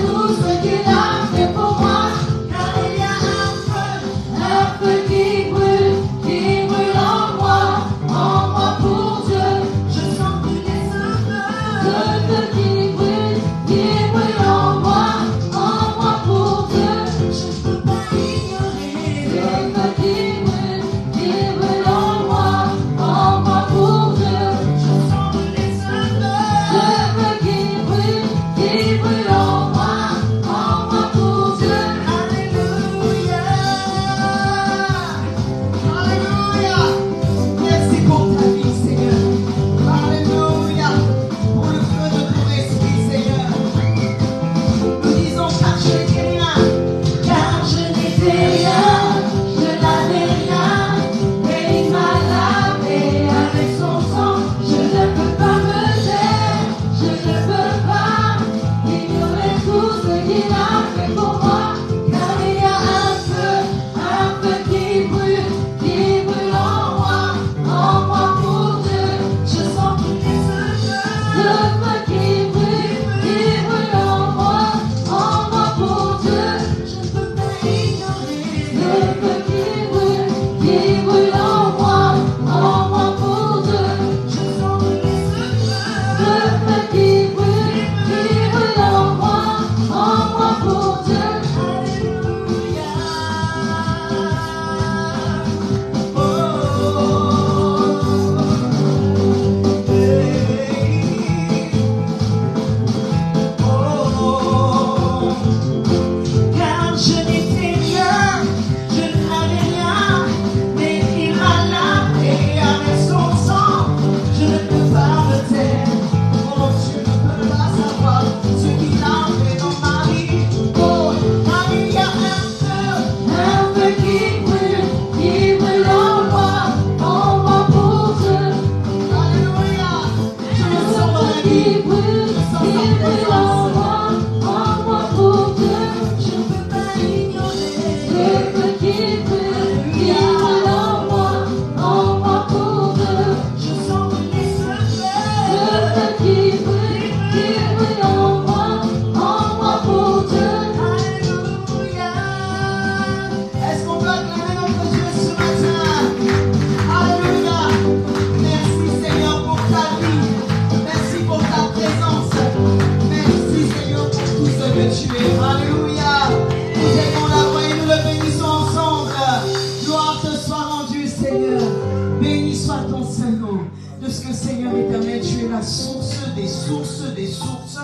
la source des sources des sources.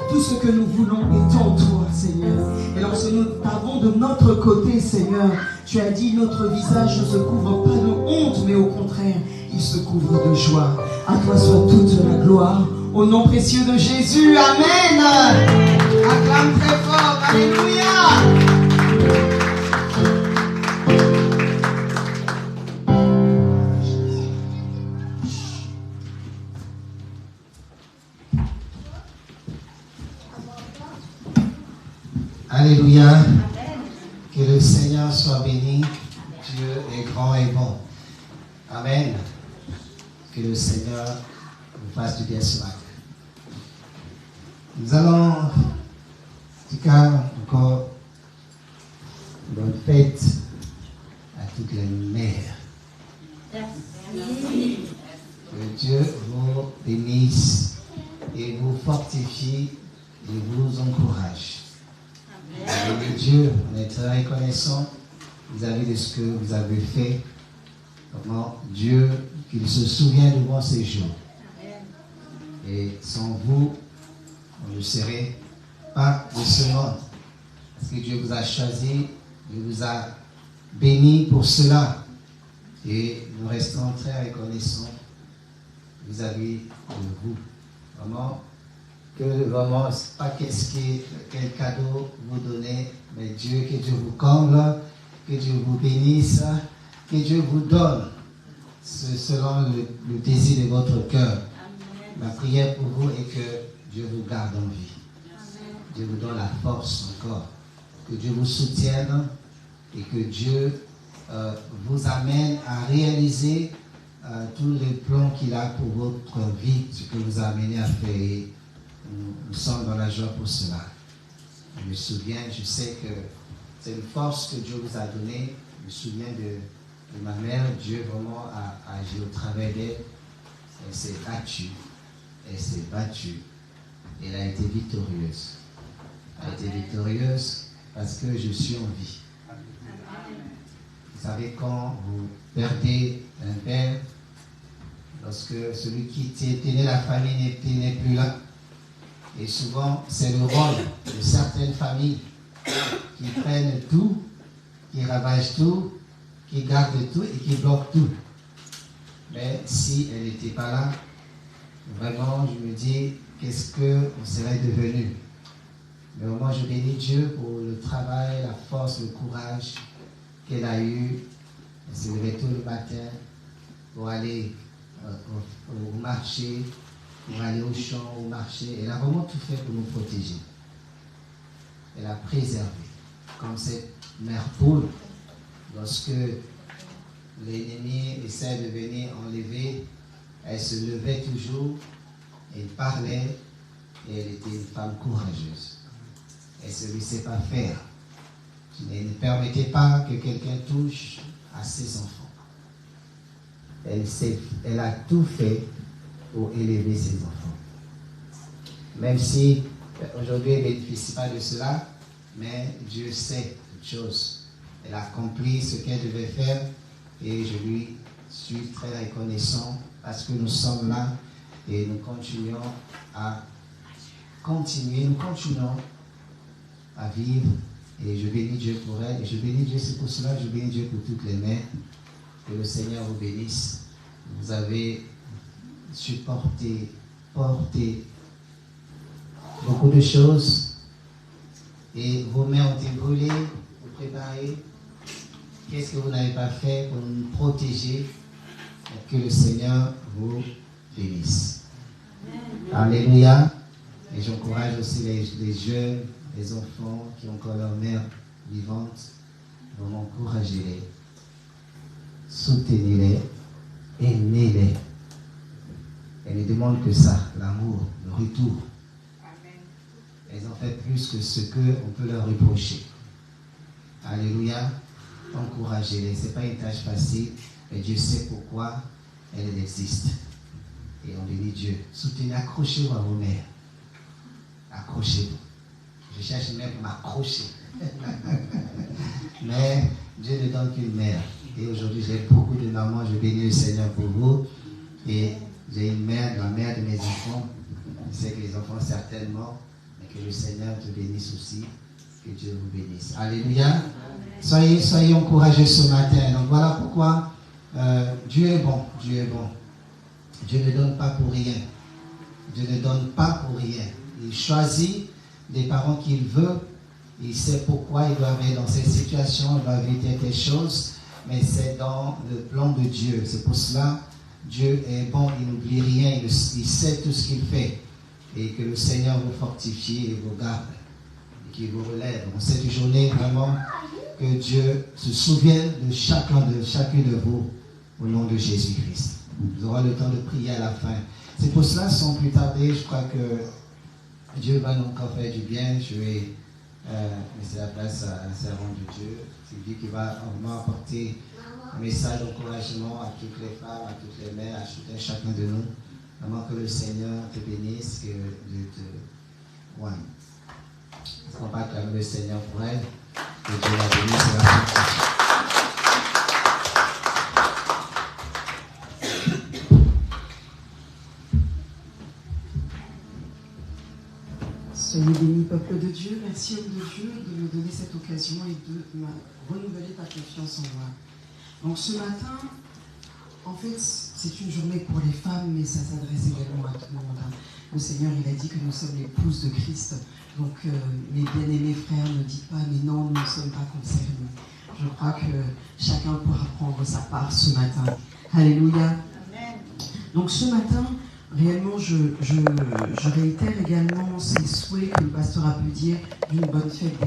Tout ce que nous voulons est en toi, Seigneur. Et lorsque nous t'avons de notre côté, Seigneur, tu as dit notre visage ne se couvre pas de honte, mais au contraire, il se couvre de joie. À toi soit toute la gloire. Au nom précieux de Jésus, Amen. Acclame très fort, Alléluia. Alléluia. Que le Seigneur soit béni. Dieu est grand et bon. Amen. Que le Seigneur nous fasse du bien ce matin. Nous allons, en tout cas, encore bonne fête à toutes les mères. Merci. Que Dieu vous bénisse et vous fortifie et vous encourage. Et Dieu, on est très reconnaissant vis-à-vis de ce que vous avez fait. Comment Dieu, qu'il se souvient de vos séjours. Et sans vous, on ne serait pas de ce monde. Parce que Dieu vous a choisi, Dieu vous a béni pour cela. Et nous restons très reconnaissants vis-à-vis de vous. Vraiment, que vraiment, c'est pas quel cadeau vous donnez, mais Dieu, que Dieu vous comble, que Dieu vous bénisse, que Dieu vous donne selon le désir de votre cœur. Ma prière pour vous est que Dieu vous garde en vie. Dieu vous donne la force encore. Que Dieu vous soutienne et que Dieu vous amène à réaliser tous les plans qu'il a pour votre vie, ce que vous a amené à faire. Et nous sommes dans la joie pour cela. Je me souviens, je sais que c'est une force que Dieu vous a donnée. Je me souviens de ma mère. Dieu vraiment a agi au travers d'elle. Elle s'est battue. Elle s'est battue. Elle a été victorieuse. Elle a été victorieuse parce que je suis en vie. Vous savez, quand vous perdez un père, lorsque celui qui tenait la famille n'est plus là, et souvent c'est le rôle de certaines familles qui prennent tout, qui ravagent tout, qui gardent tout et qui bloquent tout. Mais si elle n'était pas là, vraiment je me dis, qu'est-ce qu'on serait devenu? Mais au moins je bénis Dieu pour le travail, la force, le courage qu'elle a eu. Elle s'est levée tôt le matin pour aller au marché, pour aller au champ, au marché. Elle a vraiment tout fait pour nous protéger. Elle a préservé. Comme cette mère poule, lorsque l'ennemi essaie de venir enlever, elle se levait toujours, elle parlait, et elle était une femme courageuse. Elle ne se laissait pas faire. Elle ne permettait pas que quelqu'un touche à ses enfants. Elle a tout fait pour élever ses enfants. Même si aujourd'hui elle ne bénéficie pas de cela, mais Dieu sait toutes choses. Elle a accompli ce qu'elle devait faire et je lui suis très reconnaissant parce que nous sommes là et nous continuons à vivre. Et je bénis Dieu pour elle. Et je bénis Dieu, c'est pour cela que je bénis Dieu pour toutes les mères. Que le Seigneur vous bénisse. Vous avez supporté, porté beaucoup de choses. Et vos mains ont été brûlées pour préparer. Qu'est-ce que vous n'avez pas fait pour nous protéger? Que le Seigneur vous bénisse. Alléluia. Et j'encourage aussi les jeunes, les enfants qui ont encore leur mère vivante. Vraiment encouragez-les, soutenez-les, aimez-les. Elles ne demandent que ça, l'amour, le retour. Elles ont fait plus que ce qu'on peut leur reprocher. Alléluia. Encouragez-les. Ce n'est pas une tâche facile, mais Dieu sait pourquoi elles existent. Et on bénit Dieu. Soutenez, accrochez-vous à vos mères. Accrochez-vous. Je cherche une mère pour m'accrocher. Mais Dieu ne donne qu'une mère. Et aujourd'hui, j'ai beaucoup de mamans. Je bénis le Seigneur pour vous. Et J'ai une mère, la mère de mes enfants. Je sais que les enfants certainement, mais que le Seigneur te bénisse aussi. Que Dieu vous bénisse. Alléluia. Soyez encouragés ce matin. Donc voilà pourquoi Dieu est bon. Dieu est bon. Dieu ne donne pas pour rien. Dieu ne donne pas pour rien. Il choisit des parents qu'il veut. Il sait pourquoi il doit être dans cette situation, il doit éviter des choses, mais c'est dans le plan de Dieu. C'est pour cela Dieu est bon, il n'oublie rien, il sait tout ce qu'il fait. Et que le Seigneur vous fortifie et vous garde, et qu'il vous relève. En cette journée, vraiment, que Dieu se souvienne de chacune de vous, au nom de Jésus-Christ. Nous aurons le temps de prier à la fin. C'est pour cela, sans plus tarder, je crois que Dieu va nous encore faire du bien. Je vais laisser la place à un servant de Dieu. C'est lui qui va vraiment apporter un message d'encouragement à toutes les femmes, à toutes les mères, à chacun de nous. Vraiment que le Seigneur te bénisse, que Dieu te... Ouais. Est-ce qu'on va acclamer le Seigneur pour elle? Que Dieu la bénisse et la fortifie. Soyez bénis, peuple de Dieu. Merci, homme de Dieu, de me donner cette occasion et de renouveler ta confiance en moi. Donc ce matin, en fait, c'est une journée pour les femmes, mais ça s'adresse également à tout le monde. Le Seigneur, il a dit que nous sommes l'épouses de Christ. Donc, mes bien-aimés frères, ne dites pas, mais non, nous ne sommes pas concernés. Je crois que chacun pourra prendre sa part ce matin. Alléluia. Amen. Donc ce matin, réellement, je réitère également ces souhaits que le pasteur a pu dire d'une bonne fête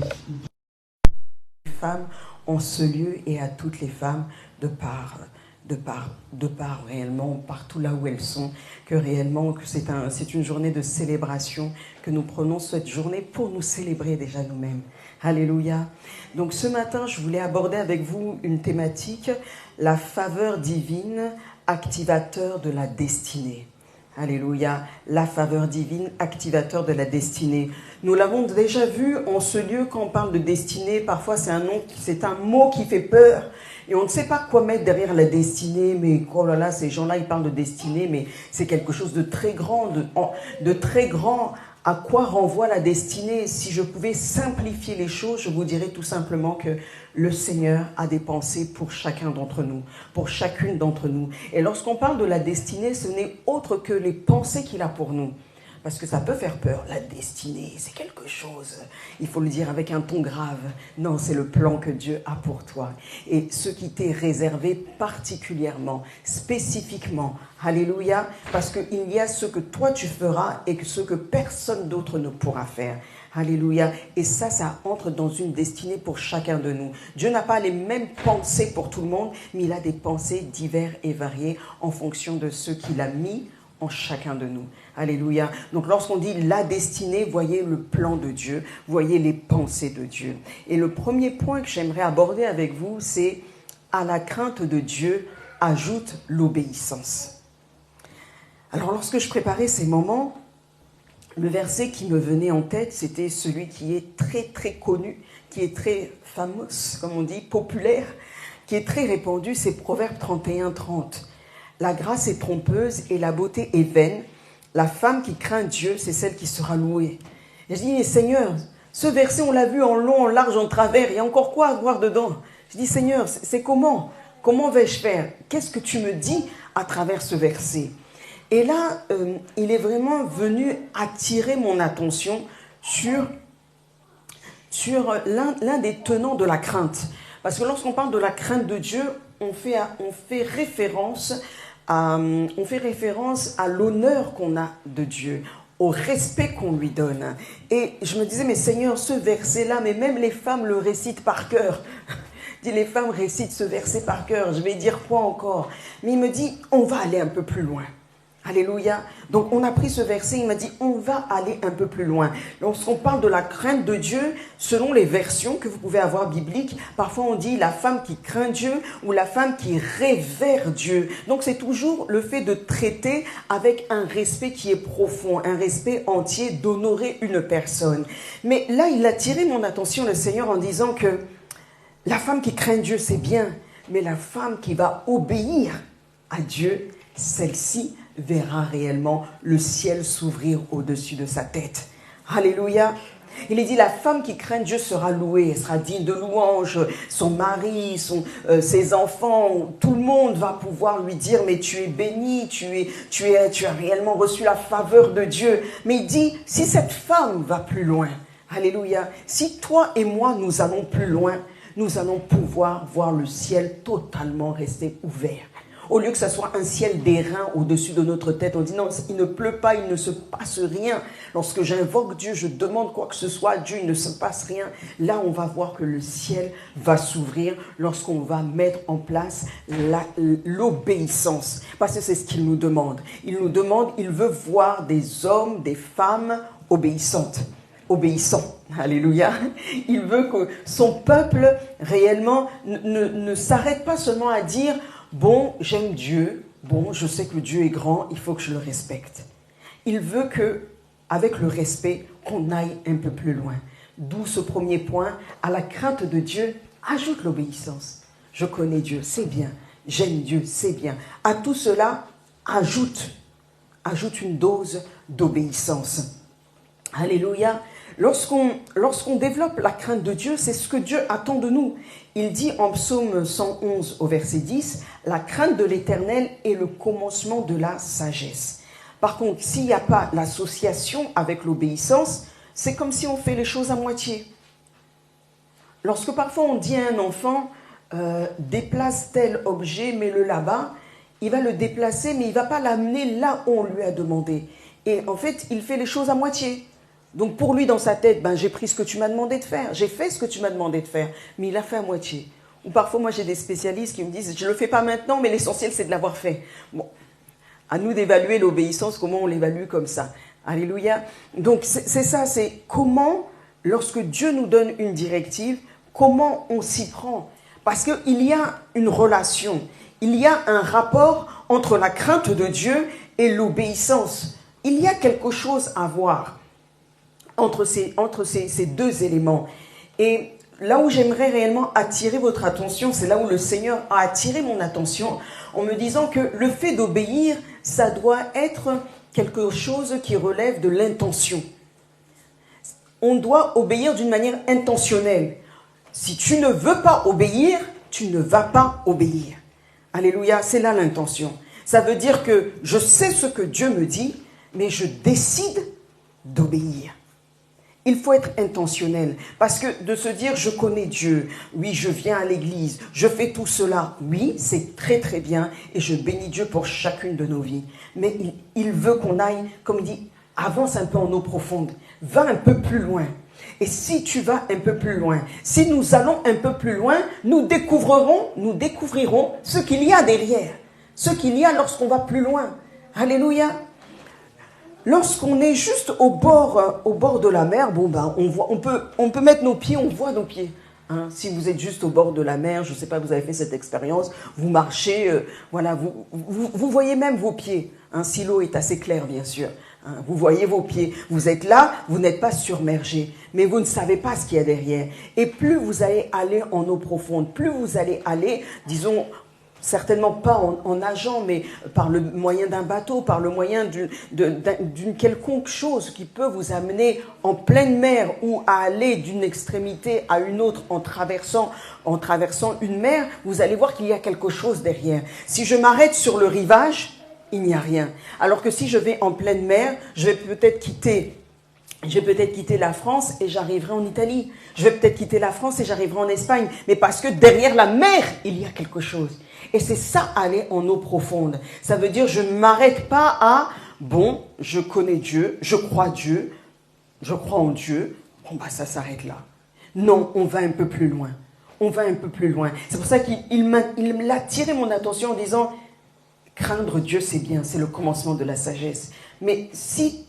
des femmes en ce lieu et à toutes les femmes de part réellement, partout là où elles sont, que réellement que c'est une journée de célébration, que nous prenons cette journée pour nous célébrer déjà nous-mêmes. Alléluia. Donc ce matin, je voulais aborder avec vous une thématique, la faveur divine, activateur de la destinée. Alléluia, la faveur divine, activateur de la destinée. Nous l'avons déjà vu en ce lieu quand on parle de destinée, parfois c'est un mot qui fait peur. Et on ne sait pas quoi mettre derrière la destinée, mais oh là là, ces gens-là, ils parlent de destinée, mais c'est quelque chose de très grand, de très grand. À quoi renvoie la destinée? Si je pouvais simplifier les choses, je vous dirais tout simplement que le Seigneur a des pensées pour chacun d'entre nous, pour chacune d'entre nous. Et lorsqu'on parle de la destinée, ce n'est autre que les pensées qu'il a pour nous. Parce que ça peut faire peur. La destinée, c'est quelque chose. Il faut le dire avec un ton grave. Non, c'est le plan que Dieu a pour toi. Et ce qui t'est réservé particulièrement, spécifiquement. Alléluia. Parce qu'il y a ce que toi tu feras et ce que personne d'autre ne pourra faire. Alléluia. Et ça entre dans une destinée pour chacun de nous. Dieu n'a pas les mêmes pensées pour tout le monde, mais il a des pensées diverses et variées en fonction de ce qu'il a mis en chacun de nous. Alléluia. Donc lorsqu'on dit la destinée, voyez le plan de Dieu, voyez les pensées de Dieu. Et le premier point que j'aimerais aborder avec vous, c'est à la crainte de Dieu, ajoute l'obéissance. Alors lorsque je préparais ces moments, le verset qui me venait en tête, c'était celui qui est très très connu, qui est très fameux, comme on dit, populaire, qui est très répandu, c'est Proverbe 31:30. La grâce est trompeuse et la beauté est vaine. La femme qui craint Dieu, c'est celle qui sera louée. Et je dis, mais Seigneur, ce verset, on l'a vu en long, en large, en travers. Il y a encore quoi à voir dedans? Je dis, Seigneur, c'est comment? Comment vais-je faire? Qu'est-ce que tu me dis à travers ce verset? Et là, il est vraiment venu attirer mon attention sur l'un des tenants de la crainte. Parce que lorsqu'on parle de la crainte de Dieu, on fait référence à l'honneur qu'on a de Dieu, au respect qu'on lui donne. Et je me disais, mais Seigneur, ce verset-là, mais même les femmes le récitent par cœur. Je dis, les femmes récitent ce verset par cœur. Je vais dire quoi encore? Mais il me dit, on va aller un peu plus loin. Alléluia. Donc on a pris ce verset, il m'a dit, on va aller un peu plus loin. Lorsqu'on parle de la crainte de Dieu, selon les versions que vous pouvez avoir bibliques, parfois on dit la femme qui craint Dieu ou la femme qui révère Dieu. Donc c'est toujours le fait de traiter avec un respect qui est profond, un respect entier, d'honorer une personne. Mais là, il a tiré mon attention, le Seigneur, en disant que la femme qui craint Dieu, c'est bien, mais la femme qui va obéir à Dieu, celle-ci verra réellement le ciel s'ouvrir au-dessus de sa tête. Alléluia. Il est dit, la femme qui craint Dieu sera louée, elle sera digne de louange, son mari, ses enfants, tout le monde va pouvoir lui dire, mais tu es béni, tu as réellement reçu la faveur de Dieu. Mais il dit, si cette femme va plus loin, alléluia, si toi et moi nous allons plus loin, nous allons pouvoir voir le ciel totalement rester ouvert. Au lieu que ça soit un ciel d'airain au-dessus de notre tête, on dit non, il ne pleut pas, il ne se passe rien. Lorsque j'invoque Dieu, je demande quoi que ce soit, Dieu, il ne se passe rien. Là, on va voir que le ciel va s'ouvrir lorsqu'on va mettre en place l'obéissance. Parce que c'est ce qu'il nous demande. Il nous demande, il veut voir des hommes, des femmes obéissantes. Obéissant. Alléluia. Il veut que son peuple réellement ne s'arrête pas seulement à dire bon, j'aime Dieu, bon, je sais que Dieu est grand, il faut que je le respecte. Il veut que, avec le respect, qu'on aille un peu plus loin. D'où ce premier point, à la crainte de Dieu, ajoute l'obéissance. Je connais Dieu, c'est bien. J'aime Dieu, c'est bien. À tout cela, ajoute une dose d'obéissance. Alléluia. Lorsqu'on développe la crainte de Dieu, c'est ce que Dieu attend de nous. Il dit en psaume 111 au verset 10, « La crainte de l'Éternel est le commencement de la sagesse. » Par contre, s'il n'y a pas l'association avec l'obéissance, c'est comme si on fait les choses à moitié. Lorsque parfois on dit à un enfant, déplace tel objet, mets-le là-bas, il va le déplacer, mais il ne va pas l'amener là où on lui a demandé. Et en fait, il fait les choses à moitié. Donc pour lui, dans sa tête, j'ai pris ce que tu m'as demandé de faire, j'ai fait ce que tu m'as demandé de faire, mais il a fait à moitié. Ou parfois, moi j'ai des spécialistes qui me disent, je ne le fais pas maintenant, mais l'essentiel c'est de l'avoir fait. Bon, à nous d'évaluer l'obéissance, comment on l'évalue comme ça. Alléluia. Donc c'est ça, c'est comment, lorsque Dieu nous donne une directive, comment on s'y prend. Parce qu'il y a une relation, il y a un rapport entre la crainte de Dieu et l'obéissance. Il y a quelque chose à voir entre ces deux éléments. Et là où j'aimerais réellement attirer votre attention, c'est là où le Seigneur a attiré mon attention en me disant que le fait d'obéir, ça doit être quelque chose qui relève de l'intention. On doit obéir d'une manière intentionnelle. Si tu ne veux pas obéir, tu ne vas pas obéir. Alléluia, c'est là l'intention. Ça veut dire que je sais ce que Dieu me dit, mais je décide d'obéir. Il faut être intentionnel, parce que de se dire je connais Dieu, oui je viens à l'église, je fais tout cela, oui c'est très très bien et je bénis Dieu pour chacune de nos vies. Mais il veut qu'on aille, comme il dit, avance un peu en eau profonde, va un peu plus loin. Et si tu vas un peu plus loin, si nous allons un peu plus loin, nous découvrirons ce qu'il y a derrière, ce qu'il y a lorsqu'on va plus loin. Alléluia. Lorsqu'on est juste au bord de la mer, on peut mettre nos pieds, on voit nos pieds. Hein, si vous êtes juste au bord de la mer, je ne sais pas, vous avez fait cette expérience, vous marchez, vous voyez même vos pieds. Hein, si l'eau est assez claire, bien sûr. Hein, vous voyez vos pieds. Vous êtes là, vous n'êtes pas submergé, mais vous ne savez pas ce qu'il y a derrière. Et plus vous allez aller en eau profonde, plus vous allez aller, disons, certainement pas en nageant, mais par le moyen d'un bateau, par le moyen d'une quelconque chose qui peut vous amener en pleine mer ou à aller d'une extrémité à une autre en traversant une mer, vous allez voir qu'il y a quelque chose derrière. Si je m'arrête sur le rivage, il n'y a rien. Alors que si je vais en pleine mer, je vais peut-être quitter la France et j'arriverai en Italie. Je vais peut-être quitter la France et j'arriverai en Espagne. Mais parce que derrière la mer, il y a quelque chose. Et c'est ça, aller en eau profonde. Ça veut dire, je ne m'arrête pas à, je connais Dieu, je crois en Dieu. Ça s'arrête là. Non, on va un peu plus loin. On va un peu plus loin. C'est pour ça qu'il m'a attiré mon attention en disant, craindre Dieu, c'est bien, c'est le commencement de la sagesse. Mais si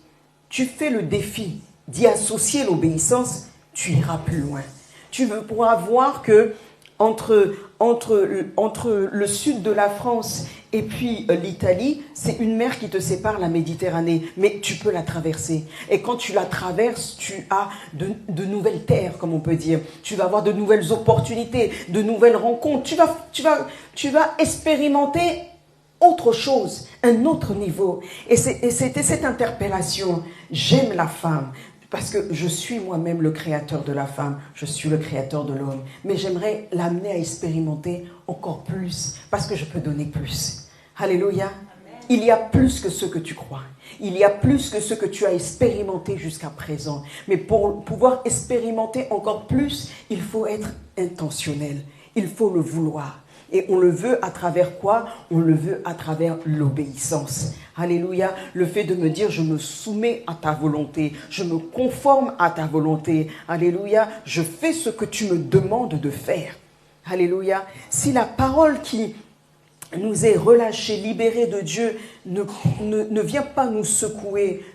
tu fais le défi d'y associer l'obéissance, tu iras plus loin. Tu pourras voir que entre le sud de la France et puis l'Italie, c'est une mer qui te sépare, la Méditerranée, mais tu peux la traverser. Et quand tu la traverses, tu as de nouvelles terres, comme on peut dire. Tu vas avoir de nouvelles opportunités, de nouvelles rencontres. Tu vas expérimenter autre chose, un autre niveau. Et c'était cette interpellation. J'aime la femme parce que je suis moi-même le créateur de la femme, je suis le créateur de l'homme. Mais j'aimerais l'amener à expérimenter encore plus parce que je peux donner plus. Alléluia. Il y a plus que ce que tu crois. Il y a plus que ce que tu as expérimenté jusqu'à présent. Mais pour pouvoir expérimenter encore plus, il faut être intentionnel. Il faut le vouloir. Et on le veut à travers quoi? On le veut à travers l'obéissance. Alléluia. Le fait de me dire, je me soumets à ta volonté. Je me conforme à ta volonté. Alléluia. Je fais ce que tu me demandes de faire. Alléluia. Si la parole qui nous est relâchée, libérée de Dieu, ne vient pas nous secouer,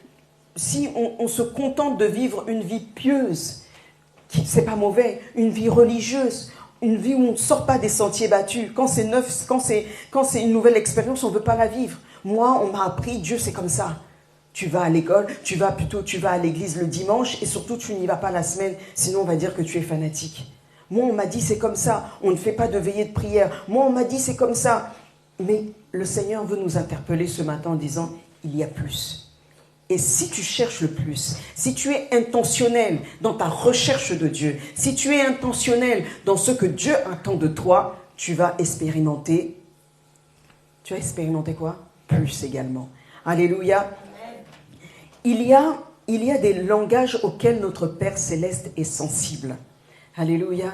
si on se contente de vivre une vie pieuse, c'est pas mauvais, une vie religieuse, une vie où on ne sort pas des sentiers battus. Quand c'est neuf, quand c'est une nouvelle expérience, on ne veut pas la vivre. Moi, on m'a appris, Dieu, c'est comme ça. Tu vas à l'école, tu vas à l'église le dimanche et surtout, tu n'y vas pas la semaine, sinon on va dire que tu es fanatique. Moi, on m'a dit, c'est comme ça. On ne fait pas de veillée de prière. Moi, on m'a dit, c'est comme ça. Mais le Seigneur veut nous interpeller ce matin en disant, il y a plus. Et si tu cherches le plus, si tu es intentionnel dans ta recherche de Dieu, si tu es intentionnel dans ce que Dieu attend de toi, tu vas expérimenter. Tu vas expérimenter quoi? Plus également. Alléluia. Il y a des langages auxquels notre Père Céleste est sensible. Alléluia.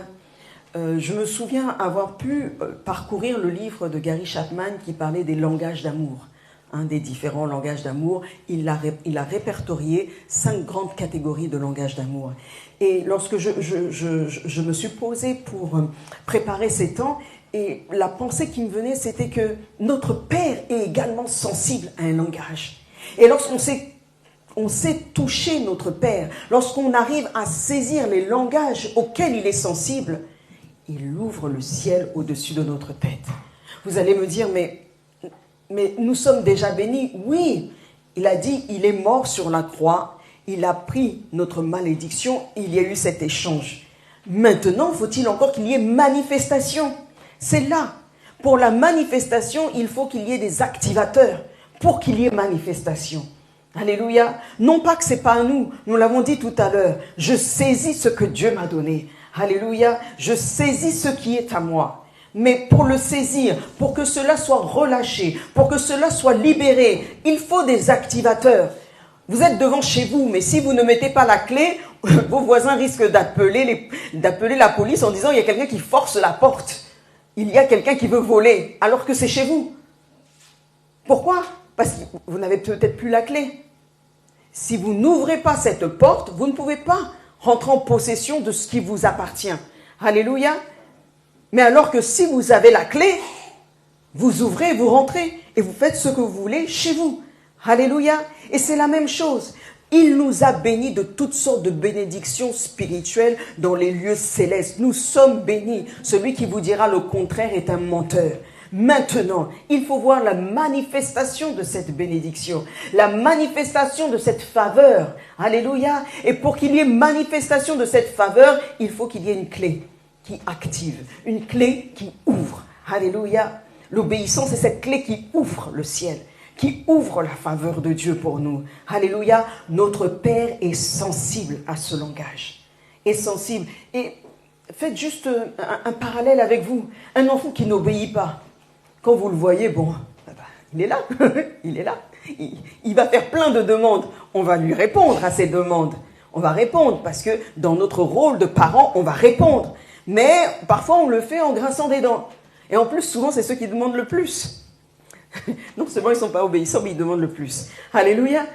Je me souviens avoir pu parcourir le livre de Gary Chapman qui parlait des langages d'amour. Des différents langages d'amour, il a répertorié 5 grandes catégories de langages d'amour. Et lorsque je me suis posée pour préparer ces temps, et la pensée qui me venait, c'était que notre Père est également sensible à un langage. Et lorsqu'on sait toucher notre Père, lorsqu'on arrive à saisir les langages auxquels il est sensible, il ouvre le ciel au-dessus de notre tête. Vous allez me dire, mais nous sommes déjà bénis. Oui, il a dit, il est mort sur la croix, il a pris notre malédiction, il y a eu cet échange. Maintenant, faut-il encore qu'il y ait manifestation? C'est là. Pour la manifestation, il faut qu'il y ait des activateurs pour qu'il y ait manifestation. Alléluia. Non pas que ce n'est pas à nous, nous l'avons dit tout à l'heure. Je saisis ce que Dieu m'a donné. Alléluia. Je saisis ce qui est à moi. Mais pour le saisir, pour que cela soit relâché, pour que cela soit libéré, il faut des activateurs. Vous êtes devant chez vous, mais si vous ne mettez pas la clé, vos voisins risquent d'appeler la police en disant il y a quelqu'un qui force la porte. Il y a quelqu'un qui veut voler, alors que c'est chez vous. Pourquoi? Parce que vous n'avez peut-être plus la clé. Si vous n'ouvrez pas cette porte, vous ne pouvez pas rentrer en possession de ce qui vous appartient. Alléluia. Mais alors que si vous avez la clé, vous ouvrez, vous rentrez et vous faites ce que vous voulez chez vous. Alléluia. Et c'est la même chose. Il nous a bénis de toutes sortes de bénédictions spirituelles dans les lieux célestes. Nous sommes bénis. Celui qui vous dira le contraire est un menteur. Maintenant, il faut voir la manifestation de cette bénédiction, la manifestation de cette faveur. Alléluia. Et pour qu'il y ait manifestation de cette faveur, il faut qu'il y ait une clé qui active, une clé qui ouvre. Alléluia. L'obéissance est cette clé qui ouvre le ciel, qui ouvre la faveur de Dieu pour nous. Alléluia. Notre Père est sensible à ce langage. Est sensible. Et faites juste un parallèle avec vous. Un enfant qui n'obéit pas. Quand vous le voyez, bon, il est là. Il est là. Il va faire plein de demandes. On va lui répondre à ces demandes. On va répondre parce que dans notre rôle de parent, on va répondre. Mais parfois, on le fait en grinçant des dents. Et en plus, souvent, c'est ceux qui demandent le plus. Non seulement ils ne sont pas obéissants, mais ils demandent le plus. Alléluia.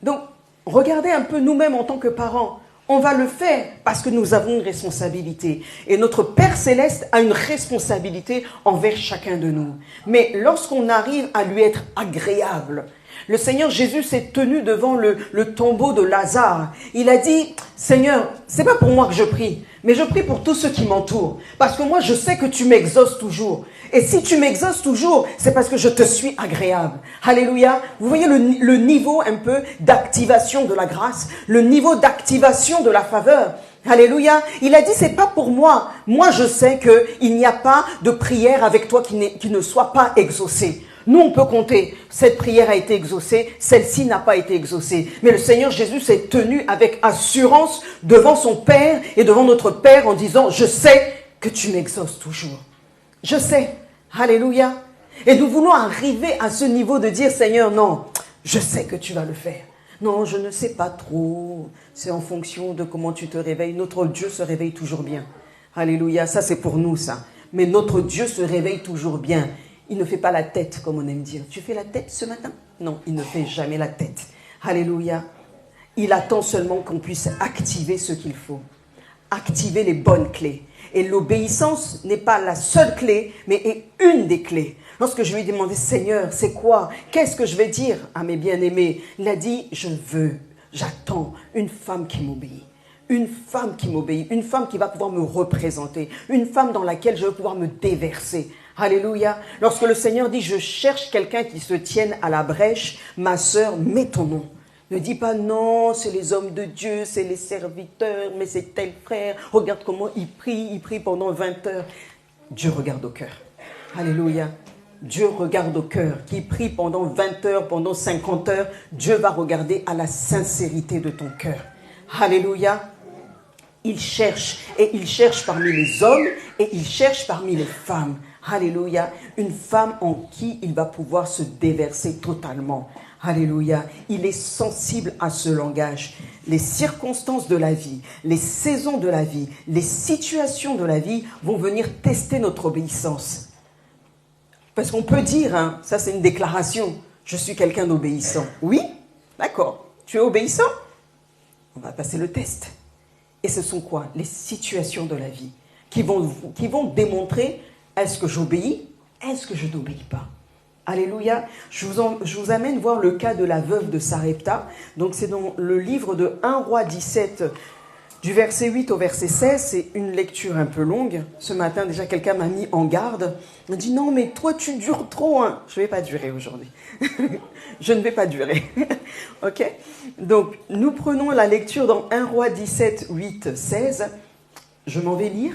Donc, regardez un peu nous-mêmes en tant que parents. On va le faire parce que nous avons une responsabilité. Et notre Père Céleste a une responsabilité envers chacun de nous. Mais lorsqu'on arrive à lui être agréable, le Seigneur Jésus s'est tenu devant le tombeau de Lazare. Il a dit, Seigneur, c'est pas pour moi que je prie, mais je prie pour tous ceux qui m'entourent. Parce que moi, je sais que tu m'exauces toujours. Et si tu m'exauces toujours, c'est parce que je te suis agréable. Alléluia. Vous voyez le niveau un peu d'activation de la grâce, le niveau d'activation de la faveur. Alléluia. Il a dit, c'est pas pour moi. Moi, je sais qu'il n'y a pas de prière avec toi qui ne soit pas exaucée. Nous, on peut compter. Cette prière a été exaucée, celle-ci n'a pas été exaucée. Mais le Seigneur Jésus s'est tenu avec assurance devant son Père et devant notre Père en disant, je sais que tu m'exauces toujours. Je sais. Alléluia. Et nous voulons arriver à ce niveau de dire, Seigneur, non, je sais que tu vas le faire. Non, je ne sais pas trop. C'est en fonction de comment tu te réveilles. Notre Dieu se réveille toujours bien. Alléluia. Ça, c'est pour nous, ça. Mais notre Dieu se réveille toujours bien. Il ne fait pas la tête, comme on aime dire. Tu fais la tête ce matin? Non, il ne fait jamais la tête. Alléluia. Il attend seulement qu'on puisse activer ce qu'il faut. Activer les bonnes clés. Et l'obéissance n'est pas la seule clé, mais est une des clés. Lorsque je lui ai demandé, Seigneur, c'est quoi? Qu'est-ce que je vais dire à mes bien-aimés? Il a dit, j'attends une femme qui m'obéit. Une femme qui m'obéit, une femme qui va pouvoir me représenter, une femme dans laquelle je vais pouvoir me déverser. Alléluia. Lorsque le Seigneur dit, je cherche quelqu'un qui se tienne à la brèche, ma sœur, mets ton nom. Ne dis pas non, c'est les hommes de Dieu, c'est les serviteurs, mais c'est tel frère. Regarde comment il prie pendant 20 heures. Dieu regarde au cœur. Alléluia. Dieu regarde au cœur. Qui prie pendant 20 heures, pendant 50 heures, Dieu va regarder à la sincérité de ton cœur. Alléluia. Il cherche, et il cherche parmi les hommes, et il cherche parmi les femmes. Alléluia. Une femme en qui il va pouvoir se déverser totalement. Alléluia. Il est sensible à ce langage. Les circonstances de la vie, les saisons de la vie, les situations de la vie vont venir tester notre obéissance. Parce qu'on peut dire, ça c'est une déclaration, je suis quelqu'un d'obéissant. Oui, d'accord. Tu es obéissant? On va passer le test. Et ce sont quoi? Les situations de la vie qui vont démontrer, est-ce que j'obéis? Est-ce que je n'obéis pas? Alléluia. Je vous amène voir le cas de la veuve de Sarepta. Donc c'est dans le livre de 1 Roi 17, du verset 8 au verset 16. C'est une lecture un peu longue. Ce matin, déjà, quelqu'un m'a mis en garde. Il m'a dit, non, mais toi, tu dures trop. Hein. Je ne vais pas durer aujourd'hui. Je ne vais pas durer. OK? Donc, nous prenons la lecture dans 1 Roi 17, 8, 16. Je m'en vais lire.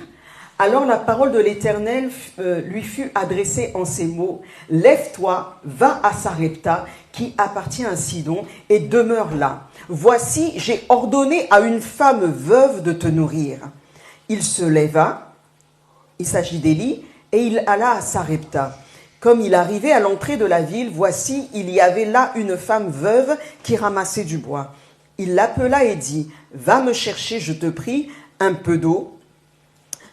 Alors la parole de l'Éternel lui fut adressée en ces mots. « Lève-toi, va à Sarepta, qui appartient à Sidon, et demeure là. Voici, j'ai ordonné à une femme veuve de te nourrir. » Il se leva, il s'agit d'Élie, et il alla à Sarepta. Comme il arrivait à l'entrée de la ville, voici, il y avait là une femme veuve qui ramassait du bois. Il l'appela et dit, « Va me chercher, je te prie, un peu d'eau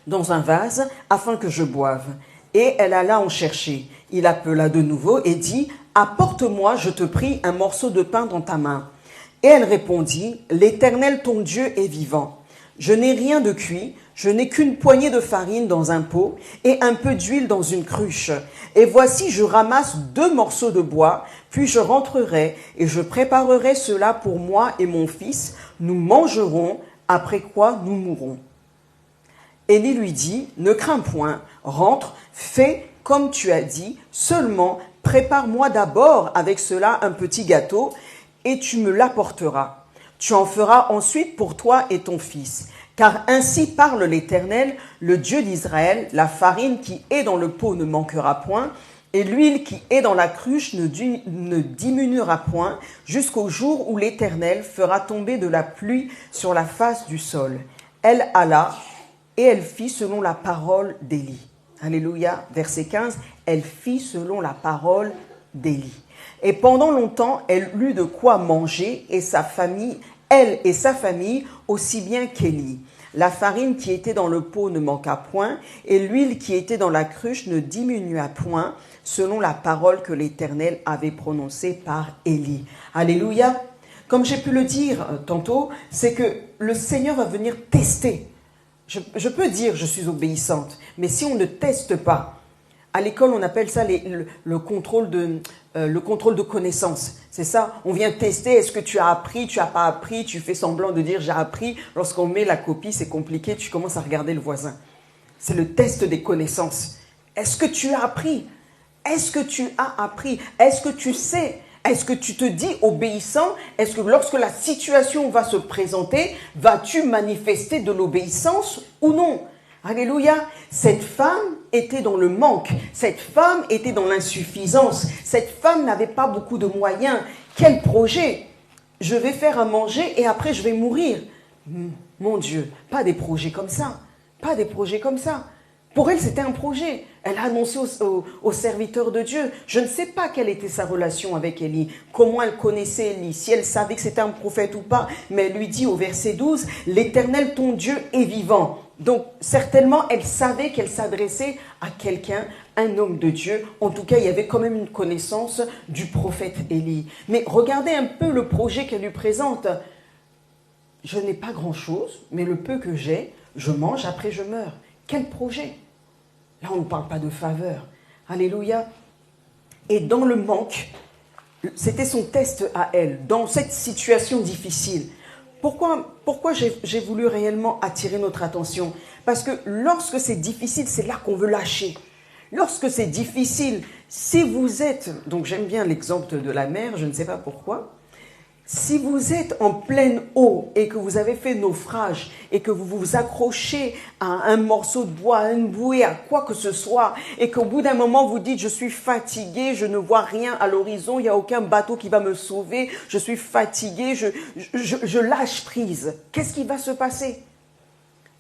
dans un vase, afin que je boive. » Et elle alla en chercher. Il appela de nouveau et dit, « Apporte-moi, je te prie, un morceau de pain dans ta main. » Et elle répondit, « L'Éternel ton Dieu est vivant. Je n'ai rien de cuit, je n'ai qu'une poignée de farine dans un pot et un peu d'huile dans une cruche. Et voici, je ramasse 2 morceaux de bois, puis je rentrerai et je préparerai cela pour moi et mon fils. Nous mangerons, après quoi nous mourrons. » Élie lui dit, « Ne crains point, rentre, fais comme tu as dit, seulement prépare-moi d'abord avec cela un petit gâteau et tu me l'apporteras. Tu en feras ensuite pour toi et ton fils. Car ainsi parle l'Éternel, le Dieu d'Israël, la farine qui est dans le pot ne manquera point, et l'huile qui est dans la cruche ne diminuera point, jusqu'au jour où l'Éternel fera tomber de la pluie sur la face du sol. » Elle alla, et elle fit selon la parole d'Élie. Alléluia. Verset 15. Elle fit selon la parole d'Élie. Et pendant longtemps, elle eut de quoi manger, et sa famille, elle et sa famille, aussi bien qu'Élie. La farine qui était dans le pot ne manqua point, et l'huile qui était dans la cruche ne diminua point, selon la parole que l'Éternel avait prononcée par Élie. Alléluia. Comme j'ai pu le dire tantôt, c'est que le Seigneur va venir tester. Je peux dire je suis obéissante, mais si on ne teste pas, à l'école on appelle ça le contrôle de connaissance. C'est ça, on vient tester, est-ce que tu as appris, tu n'as pas appris, tu fais semblant de dire j'ai appris. Lorsqu'on met la copie, c'est compliqué, tu commences à regarder le voisin. C'est le test des connaissances. Est-ce que tu as appris? Est-ce que tu as appris? Est-ce que tu sais? Est-ce que tu te dis obéissant? Est-ce que lorsque la situation va se présenter, vas-tu manifester de l'obéissance ou non? Alléluia. Cette femme était dans le manque. Cette femme était dans l'insuffisance. Cette femme n'avait pas beaucoup de moyens. Quel projet? Je vais faire à manger et après je vais mourir. Mon Dieu, pas des projets comme ça. Pas des projets comme ça. Pour elle, c'était un projet. Elle a annoncé aux serviteurs de Dieu. Je ne sais pas quelle était sa relation avec Élie, comment elle connaissait Élie, si elle savait que c'était un prophète ou pas. Mais elle lui dit au verset 12, « L'Éternel, ton Dieu, est vivant. » Donc, certainement, elle savait qu'elle s'adressait à quelqu'un, un homme de Dieu. En tout cas, il y avait quand même une connaissance du prophète Élie. Mais regardez un peu le projet qu'elle lui présente. « Je n'ai pas grand-chose, mais le peu que j'ai, je mange, après je meurs. » Quel projet? Là, on ne parle pas de faveur. Alléluia. Et dans le manque, c'était son test à elle, dans cette situation difficile. Pourquoi j'ai voulu réellement attirer notre attention? Parce que lorsque c'est difficile, c'est là qu'on veut lâcher. Lorsque c'est difficile, si vous êtes... Donc j'aime bien l'exemple de la mer, je ne sais pas pourquoi. Si vous êtes en pleine eau et que vous avez fait naufrage et que vous vous accrochez à un morceau de bois, à une bouée, à quoi que ce soit, et qu'au bout d'un moment vous dites « je suis fatigué, je ne vois rien à l'horizon, il n'y a aucun bateau qui va me sauver, je suis fatigué, je lâche prise », qu'est-ce qui va se passer?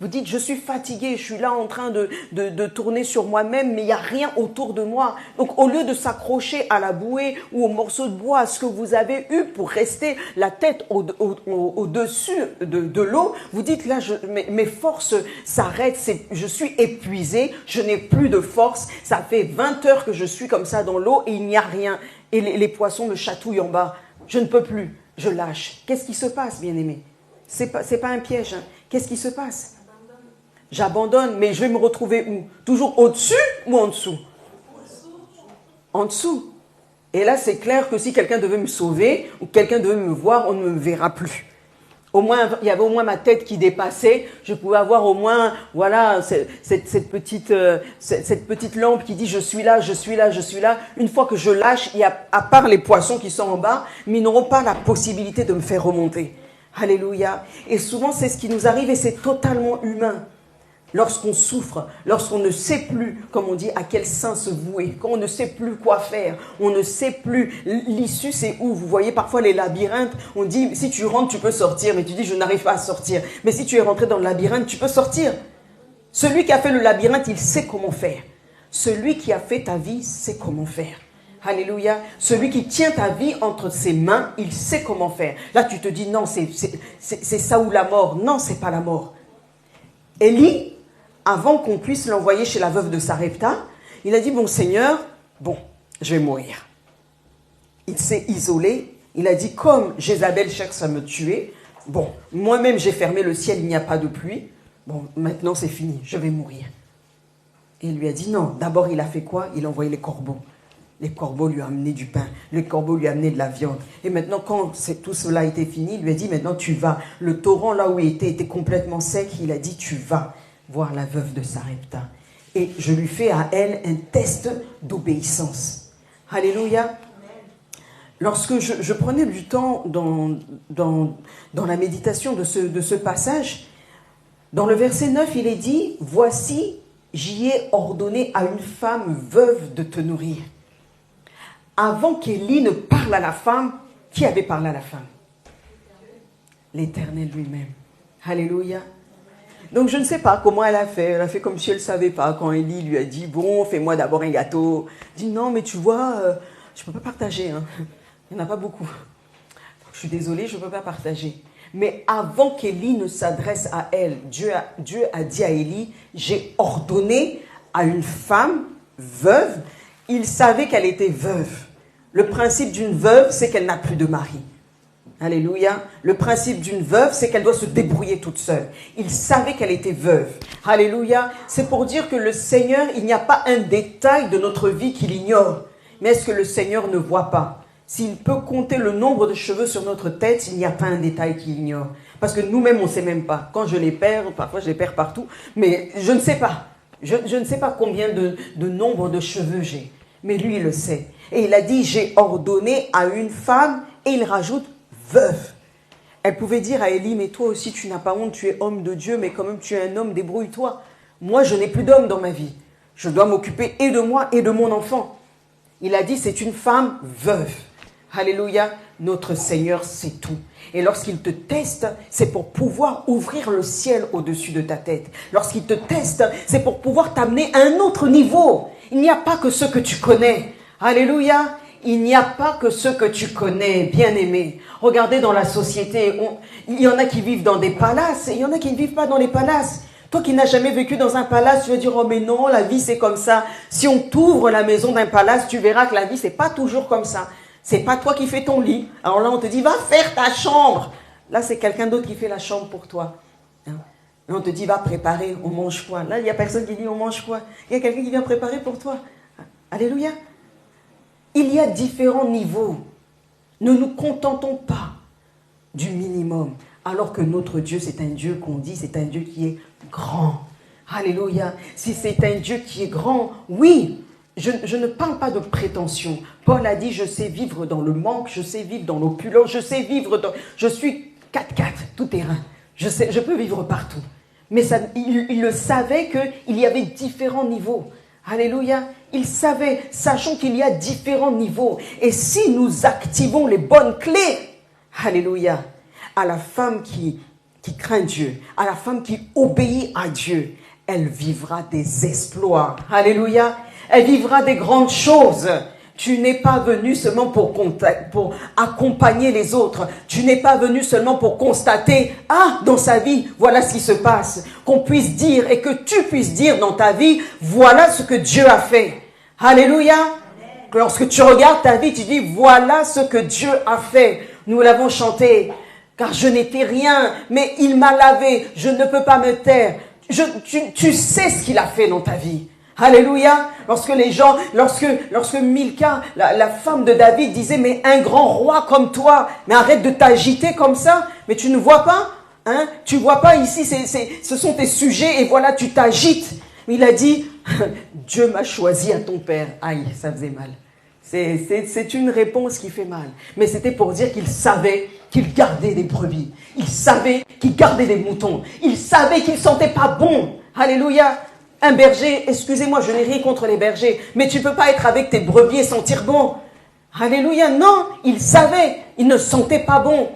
Vous dites, je suis fatigué, je suis là en train de tourner sur moi-même, mais il n'y a rien autour de moi. Donc, au lieu de s'accrocher à la bouée ou au morceau de bois, à ce que vous avez eu pour rester la tête au-dessus de l'eau, vous dites, là, mes forces s'arrêtent, je suis épuisé, je n'ai plus de force, ça fait 20 heures que je suis comme ça dans l'eau et il n'y a rien. Et les poissons me chatouillent en bas. Je ne peux plus, je lâche. Qu'est-ce qui se passe, bien-aimé? C'est pas un piège, hein. Qu'est-ce qui se passe? J'abandonne, mais je vais me retrouver où? Toujours au-dessus ou en dessous? En dessous. Et là, c'est clair que si quelqu'un devait me sauver ou quelqu'un devait me voir, on ne me verra plus. Au moins, il y avait au moins ma tête qui dépassait. Je pouvais avoir au moins, voilà, cette petite lampe qui dit je suis là, je suis là, je suis là. Une fois que je lâche, il y a, à part les poissons qui sont en bas, mais ils n'auront pas la possibilité de me faire remonter. Alléluia. Et souvent, c'est ce qui nous arrive et c'est totalement humain. Lorsqu'on souffre, lorsqu'on ne sait plus, comme on dit, à quel sein se vouer, quand on ne sait plus quoi faire, on ne sait plus, l'issue c'est où? Vous voyez parfois les labyrinthes, on dit, si tu rentres, tu peux sortir, mais tu dis, je n'arrive pas à sortir. Mais si tu es rentré dans le labyrinthe, tu peux sortir. Celui qui a fait le labyrinthe, il sait comment faire. Celui qui a fait ta vie sait comment faire. Alléluia. Celui qui tient ta vie entre ses mains, il sait comment faire. Là, tu te dis, non, c'est ça ou la mort. Non, c'est pas la mort. Élie, avant qu'on puisse l'envoyer chez la veuve de Sarepta, il a dit, bon Seigneur, bon, je vais mourir. Il s'est isolé, il a dit, comme Jézabel cherche à me tuer, bon, moi-même j'ai fermé le ciel, il n'y a pas de pluie, bon, maintenant c'est fini, je vais mourir. Et il lui a dit, non, d'abord il a fait quoi? Il a envoyé les corbeaux. Les corbeaux lui ont amené du pain, les corbeaux lui ont amené de la viande. Et maintenant, quand tout cela a été fini, il lui a dit, maintenant tu vas. Le torrent là où il était complètement sec, il a dit, tu vas voir la veuve de Sarepta. Et je lui fais à elle un test d'obéissance. Alléluia. Lorsque je prenais du temps dans la méditation de ce passage, dans le verset 9, il est dit, « Voici, j'y ai ordonné à une femme veuve de te nourrir. » Avant qu'Élie ne parle à la femme, qui avait parlé à la femme? L'Éternel lui-même. Alléluia. Donc je ne sais pas comment elle a fait. Elle a fait comme si elle ne savait pas. Quand Élie lui a dit, bon, fais-moi d'abord un gâteau. Elle dit, non, mais tu vois, je ne peux pas partager. Hein. Il n'y en a pas beaucoup. Je suis désolée, je ne peux pas partager. Mais avant qu'Élie ne s'adresse à elle, Dieu a dit à Élie, j'ai ordonné à une femme veuve. Il savait qu'elle était veuve. Le principe d'une veuve, c'est qu'elle n'a plus de mari. Alléluia. Le principe d'une veuve, c'est qu'elle doit se débrouiller toute seule. Il savait qu'elle était veuve. Alléluia. C'est pour dire que le Seigneur, il n'y a pas un détail de notre vie qu'il ignore. Mais est-ce que le Seigneur ne voit pas? S'il peut compter le nombre de cheveux sur notre tête, il n'y a pas un détail qu'il ignore. Parce que nous-mêmes, on ne sait même pas. Quand je les perds, parfois je les perds partout, mais je ne sais pas. Je ne sais pas combien de nombre de cheveux j'ai. Mais lui, il le sait. Et il a dit, j'ai ordonné à une femme, et il rajoute, veuve. Elle pouvait dire à Élie, mais toi aussi, tu n'as pas honte, tu es homme de Dieu, mais quand même, tu es un homme, débrouille-toi. Moi, je n'ai plus d'homme dans ma vie. Je dois m'occuper et de moi et de mon enfant. Il a dit, c'est une femme veuve. Alléluia, notre Seigneur sait tout. Et lorsqu'il te teste, c'est pour pouvoir ouvrir le ciel au-dessus de ta tête. Lorsqu'il te teste, c'est pour pouvoir t'amener à un autre niveau. Il n'y a pas que ce que tu connais. Alléluia, il n'y a pas que ce que tu connais, bien-aimé. Regardez dans la société, il y en a qui vivent dans des palaces et il y en a qui ne vivent pas dans les palaces. Toi qui n'as jamais vécu dans un palace, tu vas dire, oh mais non, la vie c'est comme ça. Si on t'ouvre la maison d'un palace, tu verras que la vie c'est pas toujours comme ça. C'est pas toi qui fais ton lit. Alors là, on te dit, va faire ta chambre. Là, c'est quelqu'un d'autre qui fait la chambre pour toi. Là, on te dit, va préparer, on mange quoi. Là, il n'y a personne qui dit, on mange quoi. Il y a quelqu'un qui vient préparer pour toi. Alléluia. Il y a différents niveaux. Ne nous contentons pas du minimum. Alors que notre Dieu, c'est un Dieu qu'on dit, c'est un Dieu qui est grand. Alléluia. Si c'est un Dieu qui est grand, oui. Je ne parle pas de prétention. Paul a dit, je sais vivre dans le manque, je sais vivre dans l'opulence, je sais vivre dans... Je suis 4x4, tout terrain. Je peux vivre partout. Mais ça, il le savait qu'il y avait différents niveaux. Alléluia. Il savait, sachant qu'il y a différents niveaux. Et si nous activons les bonnes clés, alléluia, à la femme qui craint Dieu, à la femme qui obéit à Dieu, elle vivra des exploits. Alléluia. Elle vivra des grandes choses. Tu n'es pas venu seulement pour accompagner les autres. Tu n'es pas venu seulement pour constater, dans sa vie, voilà ce qui se passe. Qu'on puisse dire et que tu puisses dire dans ta vie, voilà ce que Dieu a fait. Alléluia. Lorsque tu regardes ta vie, tu dis, voilà ce que Dieu a fait. Nous l'avons chanté. Car je n'étais rien, mais il m'a lavé. Je ne peux pas me taire. Tu sais ce qu'il a fait dans ta vie. Alléluia. Lorsque Milka, la femme de David, disait, mais un grand roi comme toi, mais arrête de t'agiter comme ça, mais tu ne vois pas, hein? Tu vois pas ici, ce sont tes sujets et voilà, tu t'agites. Il a dit, Dieu m'a choisi à ton père. Aïe, ça faisait mal. C'est une réponse qui fait mal. Mais c'était pour dire qu'il savait qu'il gardait des brebis. Il savait qu'il gardait des moutons. Il savait qu'il ne sentait pas bon. Alléluia. Un berger, excusez-moi, je n'ai rien contre les bergers, mais tu ne peux pas être avec tes brebis et sentir bon. Alléluia, non, il savait, il ne sentait pas bon.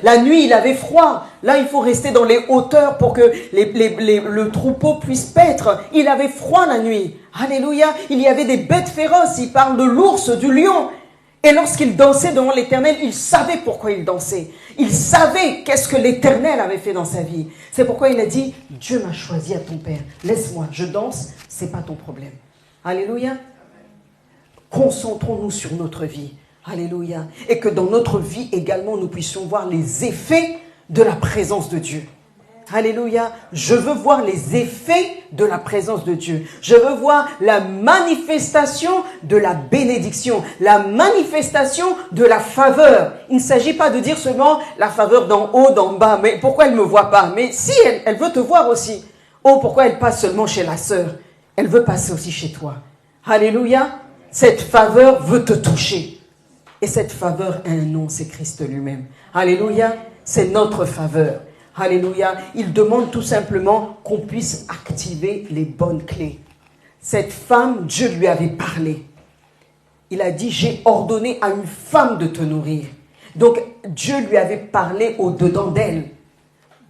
La nuit, il avait froid. Là, il faut rester dans les hauteurs pour que le troupeau puisse paître. Il avait froid la nuit. Alléluia, il y avait des bêtes féroces. Il parle de l'ours, du lion. Et lorsqu'il dansait devant l'Éternel, il savait pourquoi il dansait. Il savait qu'est-ce que l'Éternel avait fait dans sa vie. C'est pourquoi il a dit, Dieu m'a choisi à ton père. Laisse-moi, je danse, c'est pas ton problème. Alléluia. Concentrons-nous sur notre vie. Alléluia. Et que dans notre vie également, nous puissions voir les effets de la présence de Dieu. Alléluia. Je veux voir les effets de la présence de Dieu. Je veux voir la manifestation de la bénédiction, la manifestation de la faveur. Il ne s'agit pas de dire seulement la faveur d'en haut, d'en bas. Mais pourquoi elle ne me voit pas? Mais si, elle veut te voir aussi. Oh, pourquoi elle passe seulement chez la sœur? Elle veut passer aussi chez toi. Alléluia. Cette faveur veut te toucher. Et cette faveur a un nom, c'est Christ lui-même. Alléluia. C'est notre faveur. Alléluia. Il demande tout simplement qu'on puisse activer les bonnes clés. Cette femme, Dieu lui avait parlé. Il a dit, j'ai ordonné à une femme de te nourrir. Donc, Dieu lui avait parlé au-dedans d'elle.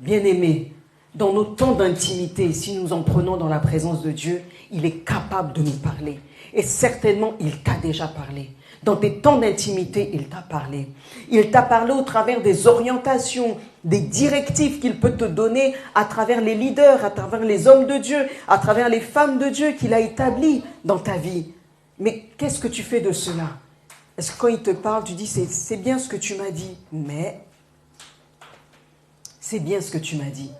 Bien-aimé, dans nos temps d'intimité, si nous en prenons dans la présence de Dieu, il est capable de nous parler. Et certainement, il t'a déjà parlé. Dans tes temps d'intimité, il t'a parlé. Il t'a parlé au travers des orientations, des directives qu'il peut te donner à travers les leaders, à travers les hommes de Dieu, à travers les femmes de Dieu qu'il a établies dans ta vie. Mais qu'est-ce que tu fais de cela? Est-ce que quand il te parle, tu dis, c'est bien ce que tu m'as dit, mais c'est bien ce que tu m'as dit.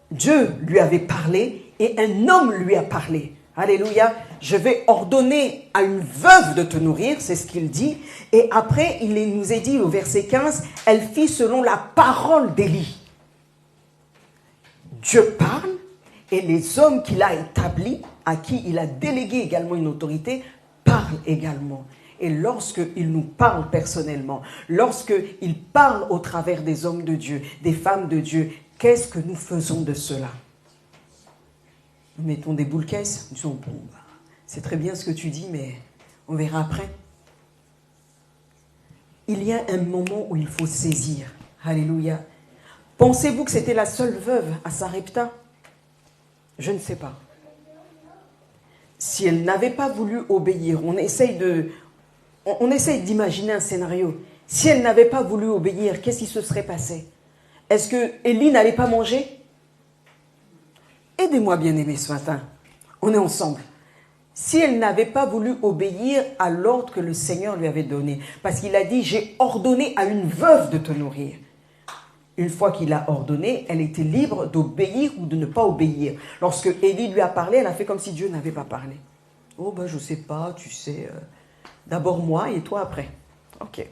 Dieu lui avait parlé et un homme lui a parlé. Alléluia. Je vais ordonner à une veuve de te nourrir, c'est ce qu'il dit. Et après, il nous est dit au verset 15, elle fit selon la parole d'Élie. Dieu parle et les hommes qu'il a établis, à qui il a délégué également une autorité, parlent également. Et lorsqu'il nous parle personnellement, lorsqu'il parle au travers des hommes de Dieu, des femmes de Dieu, qu'est-ce que nous faisons de cela? nous mettons des boules caisses, nous disons, bon, c'est très bien ce que tu dis, mais on verra après. Il y a un moment où il faut saisir. Alléluia. Pensez-vous que c'était la seule veuve à Sarepta? Je ne sais pas. Si elle n'avait pas voulu obéir, on essaye d'imaginer un scénario. Si elle n'avait pas voulu obéir, qu'est-ce qui se serait passé? Est-ce que Élie n'allait pas manger? Aidez-moi, bien-aimés, ce matin. On est ensemble. Si elle n'avait pas voulu obéir à l'ordre que le Seigneur lui avait donné, parce qu'il a dit, j'ai ordonné à une veuve de te nourrir. Une fois qu'il a ordonné, elle était libre d'obéir ou de ne pas obéir. Lorsque Élie lui a parlé, elle a fait comme si Dieu n'avait pas parlé. Oh ben je sais pas, tu sais, d'abord moi et toi après. Ok.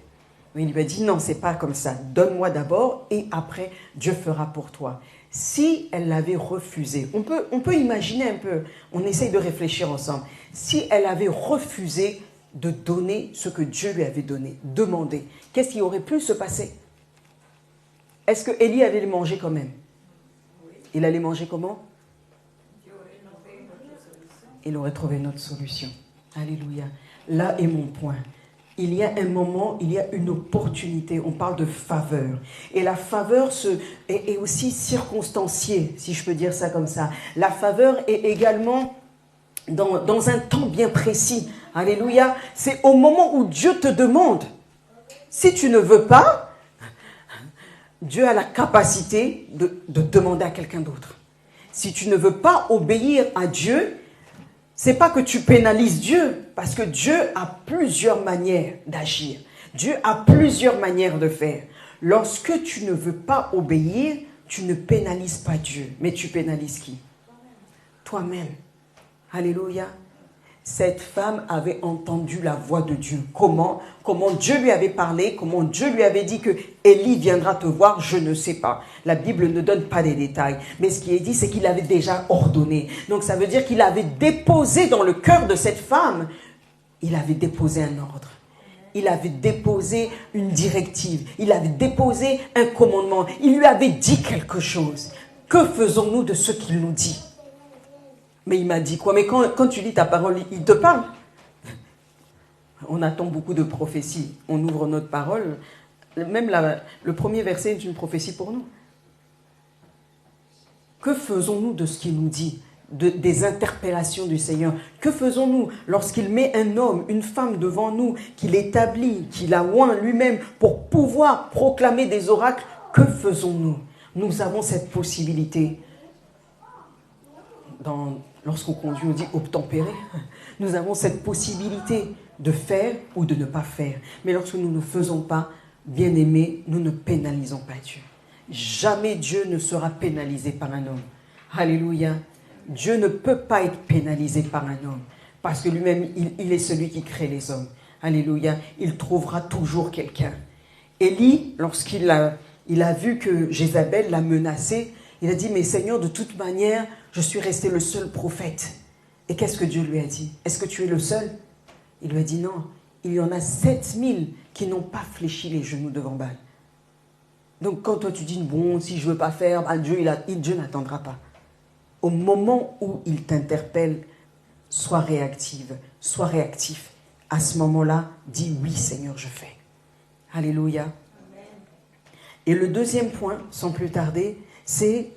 Mais il lui a dit non, c'est pas comme ça. Donne-moi d'abord et après Dieu fera pour toi. Si elle l'avait refusé, on peut imaginer un peu, on essaye de réfléchir ensemble. Si elle avait refusé de donner ce que Dieu lui avait donné, demander, qu'est-ce qui aurait pu se passer? Est-ce que Élie allait manger quand même? Il allait manger comment? Il aurait trouvé notre solution. Alléluia. Là est mon point. Il y a un moment, il y a une opportunité. On parle de faveur. Et la faveur est aussi circonstanciée, si je peux dire ça comme ça. La faveur est également dans un temps bien précis. Alléluia. C'est au moment où Dieu te demande. Si tu ne veux pas, Dieu a la capacité de demander à quelqu'un d'autre. Si tu ne veux pas obéir à Dieu, c'est pas que tu pénalises Dieu, parce que Dieu a plusieurs manières d'agir. Dieu a plusieurs manières de faire. Lorsque tu ne veux pas obéir, tu ne pénalises pas Dieu, mais tu pénalises qui? Toi-même. Alléluia. Cette femme avait entendu la voix de Dieu. Comment Dieu lui avait parlé, comment Dieu lui avait dit que Élie viendra te voir, je ne sais pas. La Bible ne donne pas les détails. Mais ce qui est dit, c'est qu'il avait déjà ordonné. Donc ça veut dire qu'il avait déposé dans le cœur de cette femme, il avait déposé un ordre. Il avait déposé une directive. Il avait déposé un commandement. Il lui avait dit quelque chose. Que faisons-nous de ce qu'il nous dit? Mais il m'a dit quoi? Mais quand tu lis ta parole, il te parle. On attend beaucoup de prophéties. On ouvre notre parole. Même le premier verset est une prophétie pour nous. Que faisons-nous de ce qu'il nous dit? Des interpellations du Seigneur. Que faisons-nous lorsqu'il met un homme, une femme devant nous, qu'il établit, qu'il a oint lui-même pour pouvoir proclamer des oracles? Que faisons-nous? Nous avons cette possibilité. Lorsqu'on conduit, on dit obtempérer. Nous avons cette possibilité de faire ou de ne pas faire. Mais lorsque nous ne faisons pas, bien aimés, nous ne pénalisons pas Dieu. Jamais Dieu ne sera pénalisé par un homme. Alléluia. Dieu ne peut pas être pénalisé par un homme. Parce que lui-même, il est celui qui crée les hommes. Alléluia. Il trouvera toujours quelqu'un. Élie, lorsqu'il a vu que Jézabel l'a menacé, il a dit, mais Seigneur, de toute manière, je suis resté le seul prophète. Et qu'est-ce que Dieu lui a dit? Est-ce que tu es le seul? Il lui a dit non. Il y en a 7000 qui n'ont pas fléchi les genoux devant Baal. Donc quand toi tu dis, bon, si je ne veux pas faire, Dieu n'attendra pas. Au moment où il t'interpelle, sois réactive, sois réactif. À ce moment-là, dis oui Seigneur, je fais. Alléluia. Amen. Et le deuxième point, sans plus tarder, c'est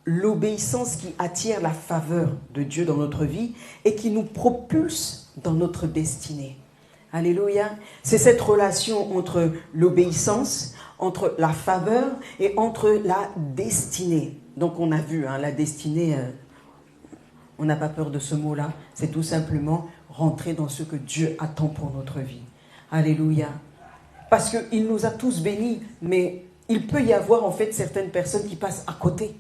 l'obéissance qui attire la faveur de Dieu dans notre vie et qui nous propulse dans notre destinée. Alléluia. C'est cette relation entre l'obéissance, entre la faveur et entre la destinée. Donc on a vu, la destinée, on n'a pas peur de ce mot-là. C'est tout simplement rentrer dans ce que Dieu attend pour notre vie. Alléluia. Parce qu'il nous a tous bénis, mais il peut y avoir en fait certaines personnes qui passent à côté.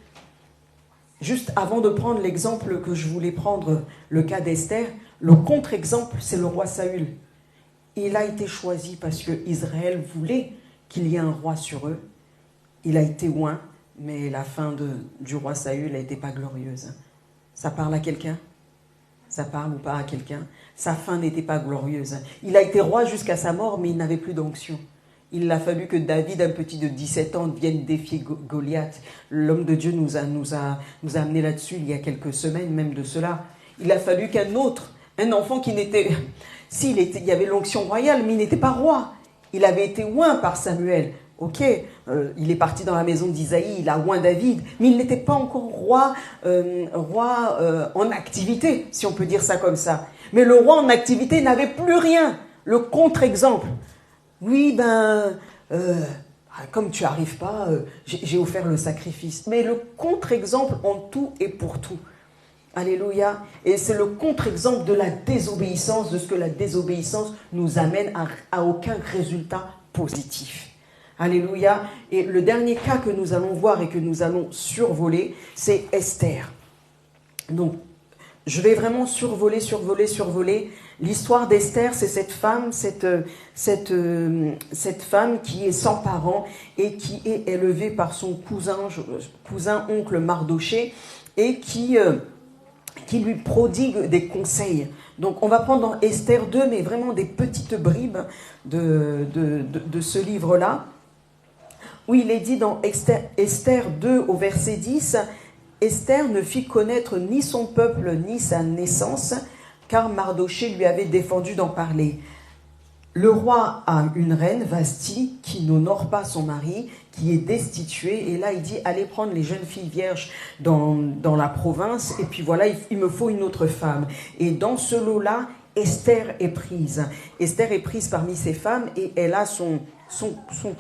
Juste avant de prendre l'exemple que je voulais prendre, le cas d'Esther, le contre-exemple, c'est le roi Saül. Il a été choisi parce que Israël voulait qu'il y ait un roi sur eux. Il a été oint, mais la fin du roi Saül n'était pas glorieuse. Ça parle à quelqu'un? Ça parle ou pas à quelqu'un? Sa fin n'était pas glorieuse. Il a été roi jusqu'à sa mort, mais il n'avait plus d'onction. Il a fallu que David, un petit de 17 ans, vienne défier Goliath. L'homme de Dieu nous a amené là-dessus il y a quelques semaines, même de cela. Il a fallu qu'un autre, un enfant qui n'était... il y avait l'onction royale, mais il n'était pas roi. Il avait été oint par Samuel. Ok, il est parti dans la maison d'Isaïe, il a oint David, mais il n'était pas encore roi en activité, si on peut dire ça comme ça. Mais le roi en activité n'avait plus rien. Le contre-exemple. Oui, comme tu n'arrives pas, j'ai offert le sacrifice. Mais le contre-exemple en tout et pour tout. Alléluia. Et c'est le contre-exemple de la désobéissance, de ce que la désobéissance nous amène à aucun résultat positif. Alléluia. Et le dernier cas que nous allons voir et que nous allons survoler, c'est Esther. Donc, je vais vraiment survoler. L'histoire d'Esther, c'est cette femme qui est sans parents et qui est élevée par son cousin oncle Mardoché et qui lui prodigue des conseils. Donc on va prendre dans Esther 2, mais vraiment des petites bribes de ce livre-là, où il est dit dans Esther 2 au verset 10, « Esther ne fit connaître ni son peuple ni sa naissance, car Mardoché lui avait défendu d'en parler. Le roi a une reine, Vasti, qui n'honore pas son mari, qui est destituée. Et là, il dit, allez prendre les jeunes filles vierges dans la province. Et puis voilà, il me faut une autre femme. Et dans ce lot-là, Esther est prise. Esther est prise parmi ces femmes et elle a son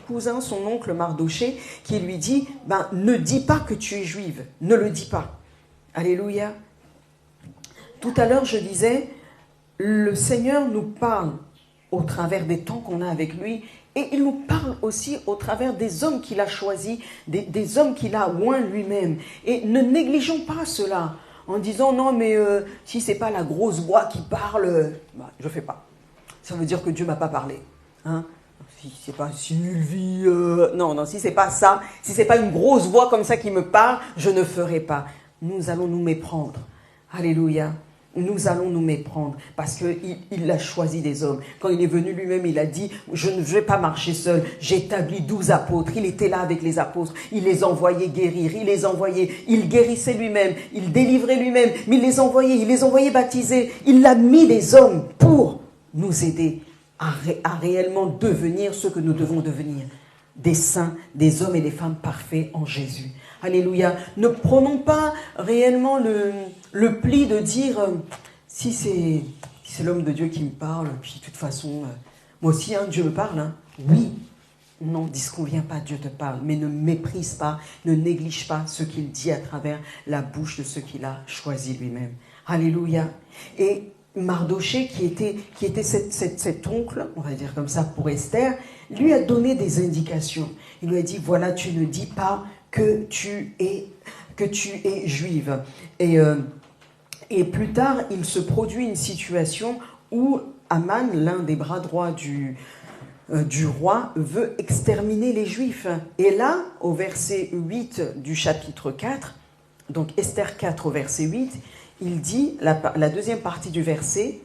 cousin, son oncle Mardoché, qui lui dit, ne dis pas que tu es juive. Ne le dis pas. Alléluia. Tout à l'heure, je disais, le Seigneur nous parle au travers des temps qu'on a avec lui, et il nous parle aussi au travers des hommes qu'il a choisis, des hommes qu'il a oints lui-même. Et ne négligeons pas cela, en disant, non mais si c'est pas la grosse voix qui parle, je fais pas. Ça veut dire que Dieu m'a pas parlé. Hein? Si c'est pas Sylvie, non, si c'est pas ça, si c'est pas une grosse voix comme ça qui me parle, je ne ferai pas. Nous allons nous méprendre. Alléluia. Nous allons nous méprendre parce qu'il a choisi des hommes. Quand il est venu lui-même, il a dit, je ne vais pas marcher seul. J'ai établi 12 apôtres. Il était là avec les apôtres. Il les envoyait guérir. Il guérissait lui-même. Il délivrait lui-même. Mais il les envoyait baptiser. Il a mis des hommes pour nous aider à réellement devenir ce que nous devons devenir. Des saints, des hommes et des femmes parfaits en Jésus. Alléluia. Ne prenons pas réellement le pli de dire si c'est l'homme de Dieu qui me parle, puis de toute façon, moi aussi, Dieu me parle. Oui, non, disconviens pas, Dieu te parle, mais ne méprise pas, ne néglige pas ce qu'il dit à travers la bouche de ceux qu'il a choisi lui-même. Alléluia. Et Mardoché, qui était cet oncle, on va dire comme ça pour Esther, lui a donné des indications. Il lui a dit, voilà, tu ne dis pas que tu es juive. Et plus tard, il se produit une situation où Aman, l'un des bras droits du roi, veut exterminer les Juifs. Et là, au verset 8 du chapitre 4, donc Esther 4 au verset 8, il dit, la deuxième partie du verset,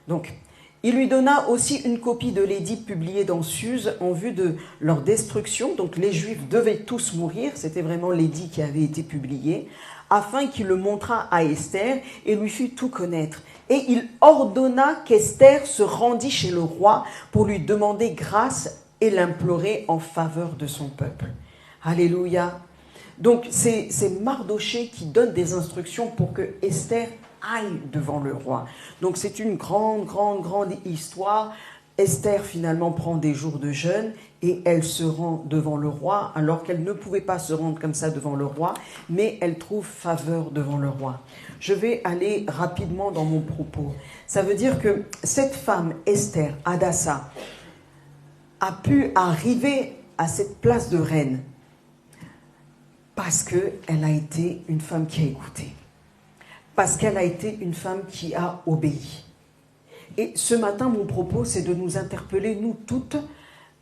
donc, il lui donna aussi une copie de l'édit publié dans Suse en vue de leur destruction. Donc les Juifs devaient tous mourir, c'était vraiment l'édit qui avait été publié, afin qu'il le montrât à Esther et lui fit tout connaître. Et il ordonna qu'Esther se rendît chez le roi pour lui demander grâce et l'implorer en faveur de son peuple. Alléluia. Donc c'est Mardoché qui donne des instructions pour que Esther aille devant le roi. Donc c'est une grande histoire. Esther finalement prend des jours de jeûne et elle se rend devant le roi alors qu'elle ne pouvait pas se rendre comme ça devant le roi, mais elle trouve faveur devant le roi. Je vais aller rapidement dans mon propos. Ça veut dire que cette femme, Esther, Hadassa, a pu arriver à cette place de reine parce qu'elle a été une femme qui a écouté. Parce qu'elle a été une femme qui a obéi. Et ce matin, mon propos, c'est de nous interpeller, nous toutes,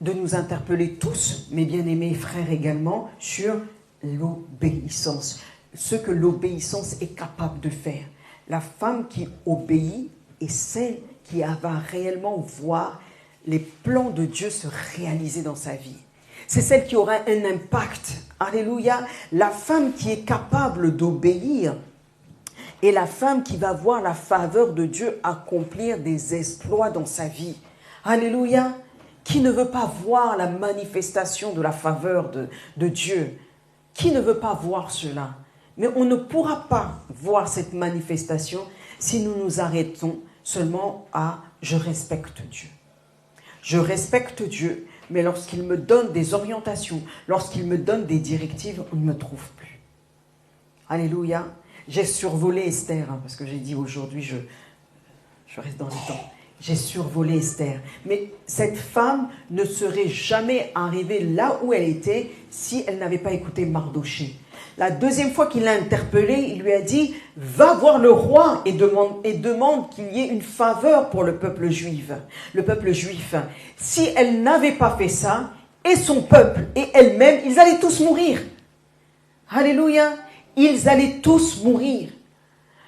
de nous interpeller tous, mes bien-aimés frères également, sur l'obéissance. Ce que l'obéissance est capable de faire. La femme qui obéit est celle qui va réellement voir les plans de Dieu se réaliser dans sa vie. C'est celle qui aura un impact. Alléluia. La femme qui est capable d'obéir est la femme qui va voir la faveur de Dieu accomplir des exploits dans sa vie. Alléluia. Qui ne veut pas voir la manifestation de la faveur de Dieu? Qui ne veut pas voir cela? Mais on ne pourra pas voir cette manifestation si nous nous arrêtons seulement à « je respecte Dieu ». Je respecte Dieu, mais lorsqu'il me donne des orientations, lorsqu'il me donne des directives, on ne me trouve plus. Alléluia. J'ai survolé Esther, parce que j'ai dit aujourd'hui, je reste dans le temps. J'ai survolé Esther. Mais cette femme ne serait jamais arrivée là où elle était si elle n'avait pas écouté Mardoché. La deuxième fois qu'il l'a interpellée, il lui a dit « Va voir le roi et demande qu'il y ait une faveur pour le peuple juif. » Le peuple juif. Si elle n'avait pas fait ça, et son peuple et elle-même, ils allaient tous mourir. Alléluia. Ils allaient tous mourir.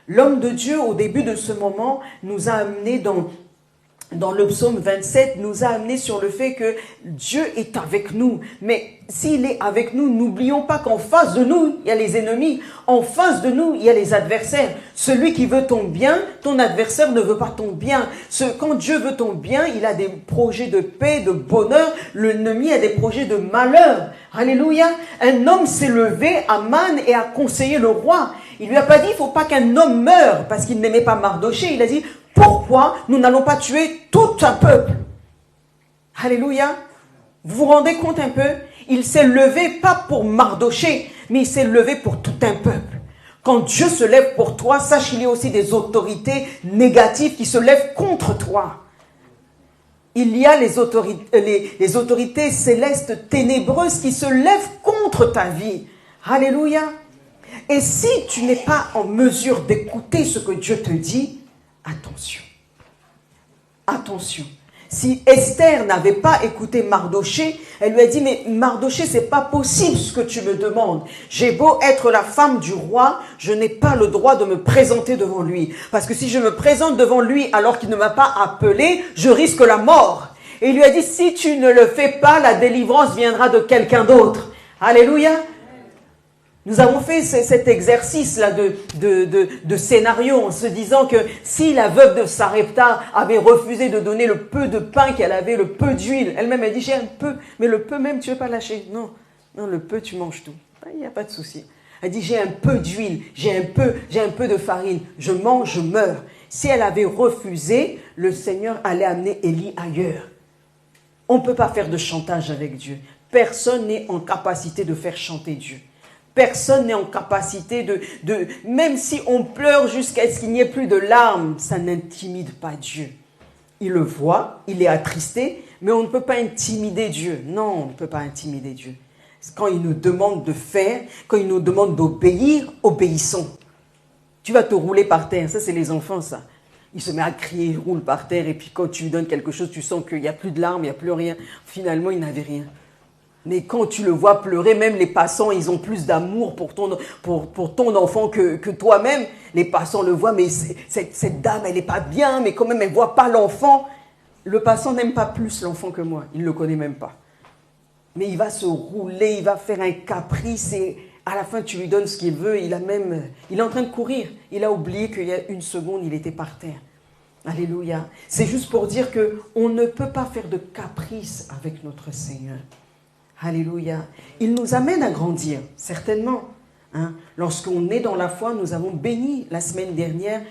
L'homme de Dieu, au début de ce moment, nous a amené dans le psaume 27, nous a amené sur le fait que Dieu est avec nous. Mais s'il est avec nous, n'oublions pas qu'en face de nous, il y a les ennemis. En face de nous, il y a les adversaires. Celui qui veut ton bien, ton adversaire ne veut pas ton bien. Quand Dieu veut ton bien, il a des projets de paix, de bonheur. L'ennemi a des projets de malheur. Alléluia. Un homme s'est levé, Aman, et a conseillé le roi. Il lui a pas dit, il ne faut pas qu'un homme meure parce qu'il n'aimait pas Mardoché. Il a dit, pourquoi nous n'allons pas tuer tout un peuple? Alléluia. Vous vous rendez compte un peu? Il s'est levé pas pour Mardoché, mais il s'est levé pour tout un peuple. Quand Dieu se lève pour toi, sache qu'il y a aussi des autorités négatives qui se lèvent contre toi. Il y a les autorités célestes ténébreuses qui se lèvent contre ta vie. Alléluia. Et si tu n'es pas en mesure d'écouter ce que Dieu te dit, attention. Attention. Si Esther n'avait pas écouté Mardoché, elle lui a dit, mais Mardoché, c'est pas possible ce que tu me demandes. J'ai beau être la femme du roi, je n'ai pas le droit de me présenter devant lui. Parce que si je me présente devant lui alors qu'il ne m'a pas appelé, je risque la mort. Et il lui a dit, si tu ne le fais pas, la délivrance viendra de quelqu'un d'autre. Alléluia. Nous avons fait cet exercice-là de scénario en se disant que si la veuve de Sarepta avait refusé de donner le peu de pain qu'elle avait, le peu d'huile, elle-même a dit, j'ai un peu, mais le peu même, tu ne veux pas lâcher. Non, le peu, tu manges tout. Il n'y a pas de souci. Elle dit, j'ai un peu d'huile, j'ai un peu de farine, je mange, je meurs. Si elle avait refusé, le Seigneur allait amener Élie ailleurs. On ne peut pas faire de chantage avec Dieu. Personne n'est en capacité de faire chanter Dieu. Personne n'est en capacité même si on pleure jusqu'à ce qu'il n'y ait plus de larmes, ça n'intimide pas Dieu. Il le voit, il est attristé, mais on ne peut pas intimider Dieu. Non, on ne peut pas intimider Dieu. Quand il nous demande de faire, quand il nous demande d'obéir, obéissons. Tu vas te rouler par terre, ça c'est les enfants ça. Il se met à crier, il roule par terre, et puis quand tu lui donnes quelque chose, tu sens qu'il n'y a plus de larmes, il n'y a plus rien. Finalement, il n'avait rien. Mais quand tu le vois pleurer, même les passants, ils ont plus d'amour pour ton enfant que toi-même. Les passants le voient, mais cette dame, elle n'est pas bien, mais quand même, elle ne voit pas l'enfant. Le passant n'aime pas plus l'enfant que moi, il ne le connaît même pas. Mais il va se rouler, il va faire un caprice, et à la fin, tu lui donnes ce qu'il veut, il est en train de courir. Il a oublié qu'il y a une seconde, il était par terre. Alléluia. C'est juste pour dire qu'on ne peut pas faire de caprice avec notre Seigneur. Alléluia. Il nous amène à grandir, certainement. Lorsqu'on est dans la foi, nous avons béni la semaine dernière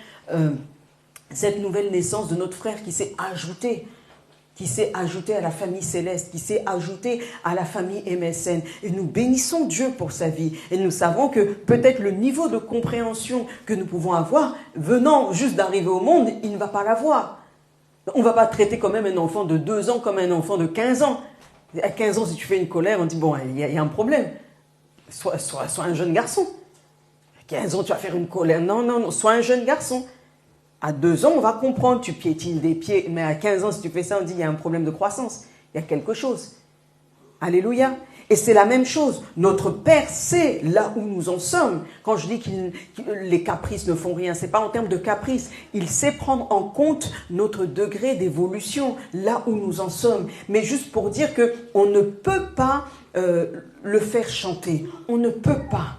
cette nouvelle naissance de notre frère qui s'est ajouté à la famille céleste, qui s'est ajouté à la famille MSN. Et nous bénissons Dieu pour sa vie. Et nous savons que peut-être le niveau de compréhension que nous pouvons avoir, venant juste d'arriver au monde, il ne va pas l'avoir. On ne va pas traiter quand même un enfant de 2 ans comme un enfant de 15 ans. À 15 ans, si tu fais une colère, on dit, bon, il y a un problème. Sois un jeune garçon. À 15 ans, tu vas faire une colère. Non, sois un jeune garçon. À 2 ans, on va comprendre, tu piétines des pieds. Mais à 15 ans, si tu fais ça, on dit, il y a un problème de croissance. Il y a quelque chose. Alléluia. Et c'est la même chose. Notre Père sait là où nous en sommes. Quand je dis que les caprices ne font rien, c'est pas en termes de caprices. Il sait prendre en compte notre degré d'évolution, là où nous en sommes. Mais juste pour dire que on ne peut pas le faire chanter. On ne peut pas.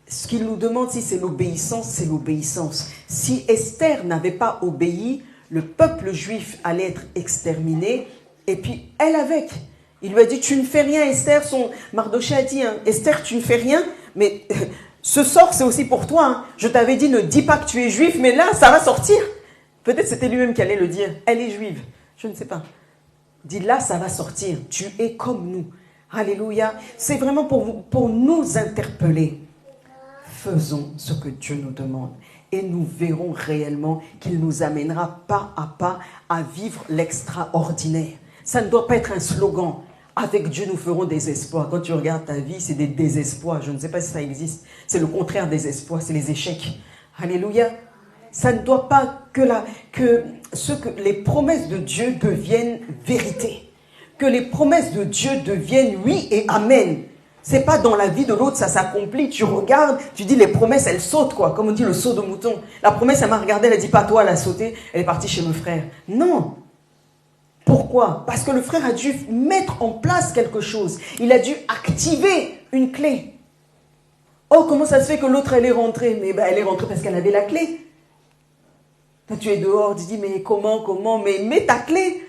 Ce qu'il nous demande, si c'est l'obéissance, c'est l'obéissance. Si Esther n'avait pas obéi, le peuple juif allait être exterminé. Et puis elle avec. Il lui a dit, tu ne fais rien, Esther. Mardochée a dit, hein, Esther, tu ne fais rien, mais ce sort, c'est aussi pour toi. Hein. Je t'avais dit, ne dis pas que tu es juif, mais là, ça va sortir. Peut-être c'était lui-même qui allait le dire. Elle est juive. Je ne sais pas. Dis, là, ça va sortir. Tu es comme nous. Alléluia. C'est vraiment pour nous interpeller. Faisons ce que Dieu nous demande. Et nous verrons réellement qu'il nous amènera pas à pas à vivre l'extraordinaire. Ça ne doit pas être un slogan. Avec Dieu, nous ferons des exploits. Quand tu regardes ta vie, c'est des désespoirs. Je ne sais pas si ça existe. C'est le contraire des exploits, c'est les échecs. Alléluia. Ça ne doit pas que les promesses de Dieu deviennent vérité. Que les promesses de Dieu deviennent oui et amen. C'est pas dans la vie de l'autre, ça s'accomplit. Tu regardes, tu dis les promesses, elles sautent quoi. Comme on dit le saut de mouton. La promesse, elle m'a regardé, elle a dit pas toi, elle a sauté. Elle est partie chez mon frère. Non. Pourquoi? Parce que le frère a dû mettre en place quelque chose. Il a dû activer une clé. Oh, comment ça se fait que l'autre, elle est rentrée? Mais elle est rentrée parce qu'elle avait la clé. Quand tu es dehors, tu dis, mais comment? Mais mets ta clé.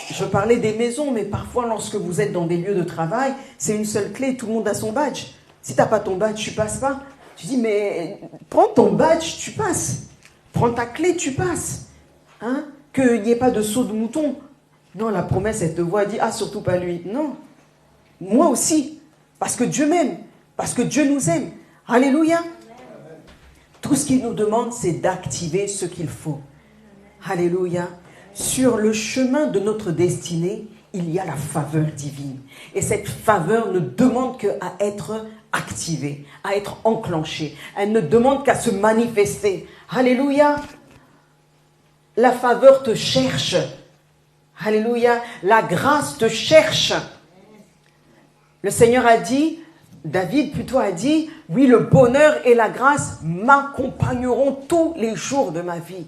Je parlais des maisons, mais parfois, lorsque vous êtes dans des lieux de travail, c'est une seule clé, tout le monde a son badge. Si tu n'as pas ton badge, tu ne passes pas. Tu dis, mais prends ton badge, tu passes. Prends ta clé, tu passes. Hein? Qu'il n'y ait pas de saut de mouton. Non, la promesse, elle te voit, elle dit, ah, surtout pas lui. Non. Moi aussi. Parce que Dieu m'aime. Parce que Dieu nous aime. Alléluia. Tout ce qu'il nous demande, c'est d'activer ce qu'il faut. Alléluia. Sur le chemin de notre destinée, il y a la faveur divine. Et cette faveur ne demande qu'à être activée, à être enclenchée. Elle ne demande qu'à se manifester. Alléluia. La faveur te cherche. Alléluia. La grâce te cherche. Le Seigneur a dit, David plutôt a dit, oui, le bonheur et la grâce m'accompagneront tous les jours de ma vie.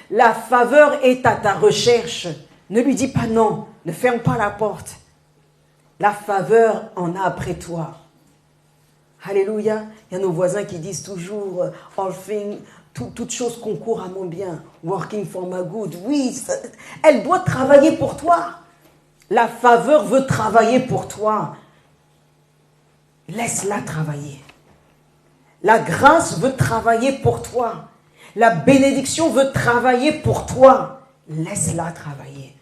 La faveur est à ta recherche. Ne lui dis pas non. Ne ferme pas la porte. La faveur en a après toi. Alléluia. Il y a nos voisins qui disent toujours, all things, toute chose concourt à mon bien. Working for my good. Oui, elle doit travailler pour toi. La faveur veut travailler pour toi. Laisse-la travailler. La grâce veut travailler pour toi. La bénédiction veut travailler pour toi. Laisse-la travailler.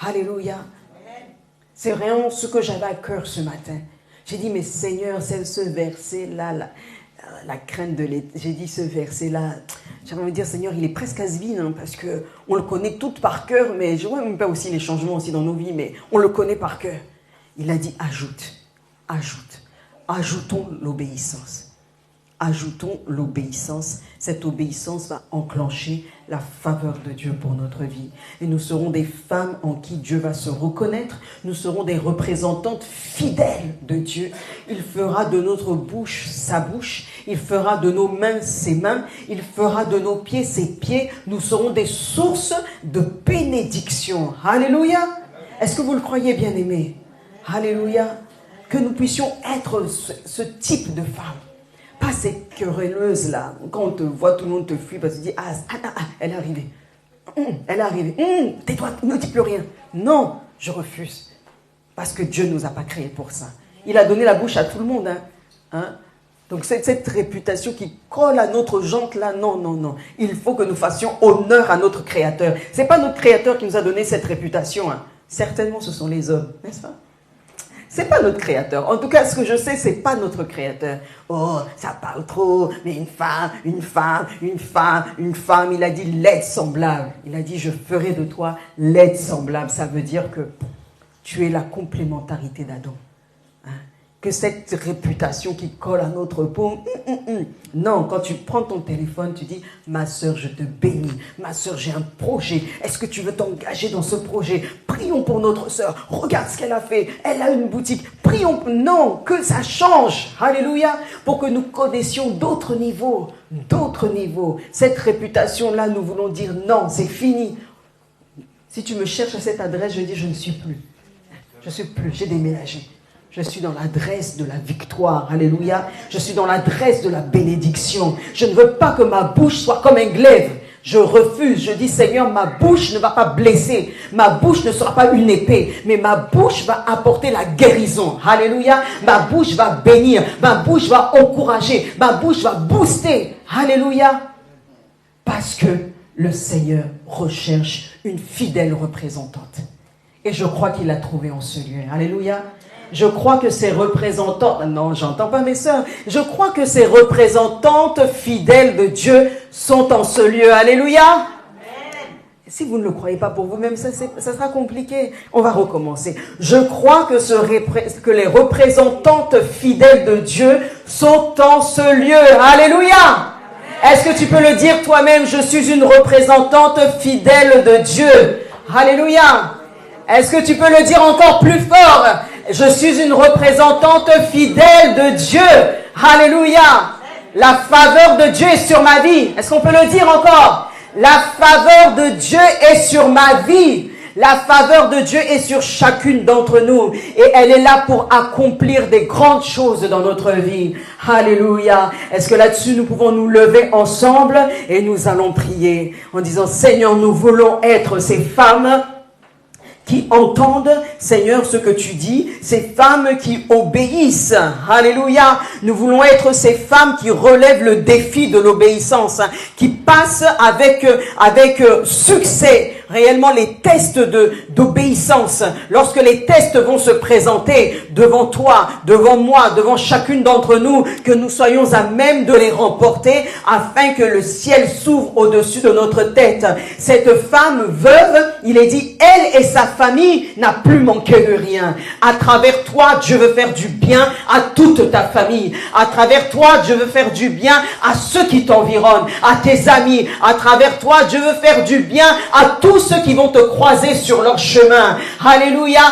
Alléluia. C'est vraiment ce que j'avais à cœur ce matin. J'ai dit, mais Seigneur, c'est ce verset-là, la crainte de l'éternel. J'ai dit ce verset-là. J'aimerais me dire, Seigneur, il est presque has-been, hein, parce qu'on le connaît tout par cœur, mais je vois même pas aussi les changements aussi dans nos vies, mais on le connaît par cœur. Il a dit, ajoutons l'obéissance. Ajoutons l'obéissance. Cette obéissance va enclencher la faveur de Dieu pour notre vie. Et nous serons des femmes en qui Dieu va se reconnaître. Nous serons des représentantes fidèles de Dieu. Il fera de notre bouche sa bouche. Il fera de nos mains ses mains. Il fera de nos pieds ses pieds. Nous serons des sources de bénédiction. Alléluia. Est-ce que vous le croyez, bien-aimés? Alléluia. Que nous puissions être ce type de femme. Pas cette querelleuse là, quand on te voit, tout le monde te fuit parce que tu dis, elle est arrivée. Elle est arrivée. Tais-toi, ne dis plus rien. Non, je refuse. Parce que Dieu ne nous a pas créés pour ça. Il a donné la bouche à tout le monde. Hein? Donc cette réputation qui colle à notre jante là, non. Il faut que nous fassions honneur à notre Créateur. Ce n'est pas notre Créateur qui nous a donné cette réputation. Hein. Certainement, ce sont les hommes, n'est-ce pas? C'est pas notre Créateur. En tout cas, ce que je sais, c'est pas notre Créateur. Oh, ça parle trop. Mais une femme. Il a dit l'aide semblable. Il a dit, je ferai de toi l'aide semblable. Ça veut dire que tu es la complémentarité d'Adam. Hein? Que cette réputation qui colle à notre peau. Non, quand tu prends ton téléphone, tu dis, ma sœur, je te bénis. Ma sœur, j'ai un projet. Est-ce que tu veux t'engager dans ce projet? prions pour notre sœur. Regarde ce qu'elle a fait. Elle a une boutique. Prions. Non, que ça change. Alléluia. Pour que nous connaissions d'autres niveaux. D'autres niveaux. Cette réputation-là, nous voulons dire non, c'est fini. Si tu me cherches à cette adresse, je dis je ne suis plus. Je ne suis plus. J'ai déménagé. Je suis dans l'adresse de la victoire. Alléluia. Je suis dans l'adresse de la bénédiction. Je ne veux pas que ma bouche soit comme un glaive. Je refuse. Je dis, Seigneur, ma bouche ne va pas blesser. Ma bouche ne sera pas une épée. Mais ma bouche va apporter la guérison. Alléluia. Ma bouche va bénir. Ma bouche va encourager. Ma bouche va booster. Alléluia. Parce que le Seigneur recherche une fidèle représentante. Et je crois qu'il l'a trouvée en ce lieu. Alléluia. Je crois que ces représentantes, non, j'entends pas mes sœurs, je crois que ces représentantes fidèles de Dieu sont en ce lieu. Alléluia. Amen. Si vous ne le croyez pas pour vous-même, ça sera compliqué. On va recommencer. Je crois que les représentantes fidèles de Dieu sont en ce lieu. Alléluia. Est-ce que tu peux le dire toi-même? Je suis une représentante fidèle de Dieu. Alléluia. Est-ce que tu peux le dire encore plus fort? Je suis une représentante fidèle de Dieu. Alléluia. La faveur de Dieu est sur ma vie. Est-ce qu'on peut le dire encore? La faveur de Dieu est sur ma vie. La faveur de Dieu est sur chacune d'entre nous. Et elle est là pour accomplir des grandes choses dans notre vie. Alléluia. Est-ce que là-dessus, nous pouvons nous lever ensemble et nous allons prier en disant, Seigneur, nous voulons être ces femmes qui entendent, Seigneur, ce que tu dis, ces femmes qui obéissent. Alléluia. Nous voulons être ces femmes qui relèvent le défi de l'obéissance, qui passent avec succès réellement les tests d'obéissance. Lorsque les tests vont se présenter devant toi, devant moi, devant chacune d'entre nous, que nous soyons à même de les remporter afin que le ciel s'ouvre au-dessus de notre tête. Cette femme veuve, il est dit, elle et sa famille n'a plus manqué de rien. À travers toi, Dieu veut faire du bien à toute ta famille. À travers toi, Dieu veut faire du bien à ceux qui t'environnent, à tes amis. À travers toi, Dieu veut faire du bien à tous ceux qui vont te croiser sur leur chemin. Alléluia.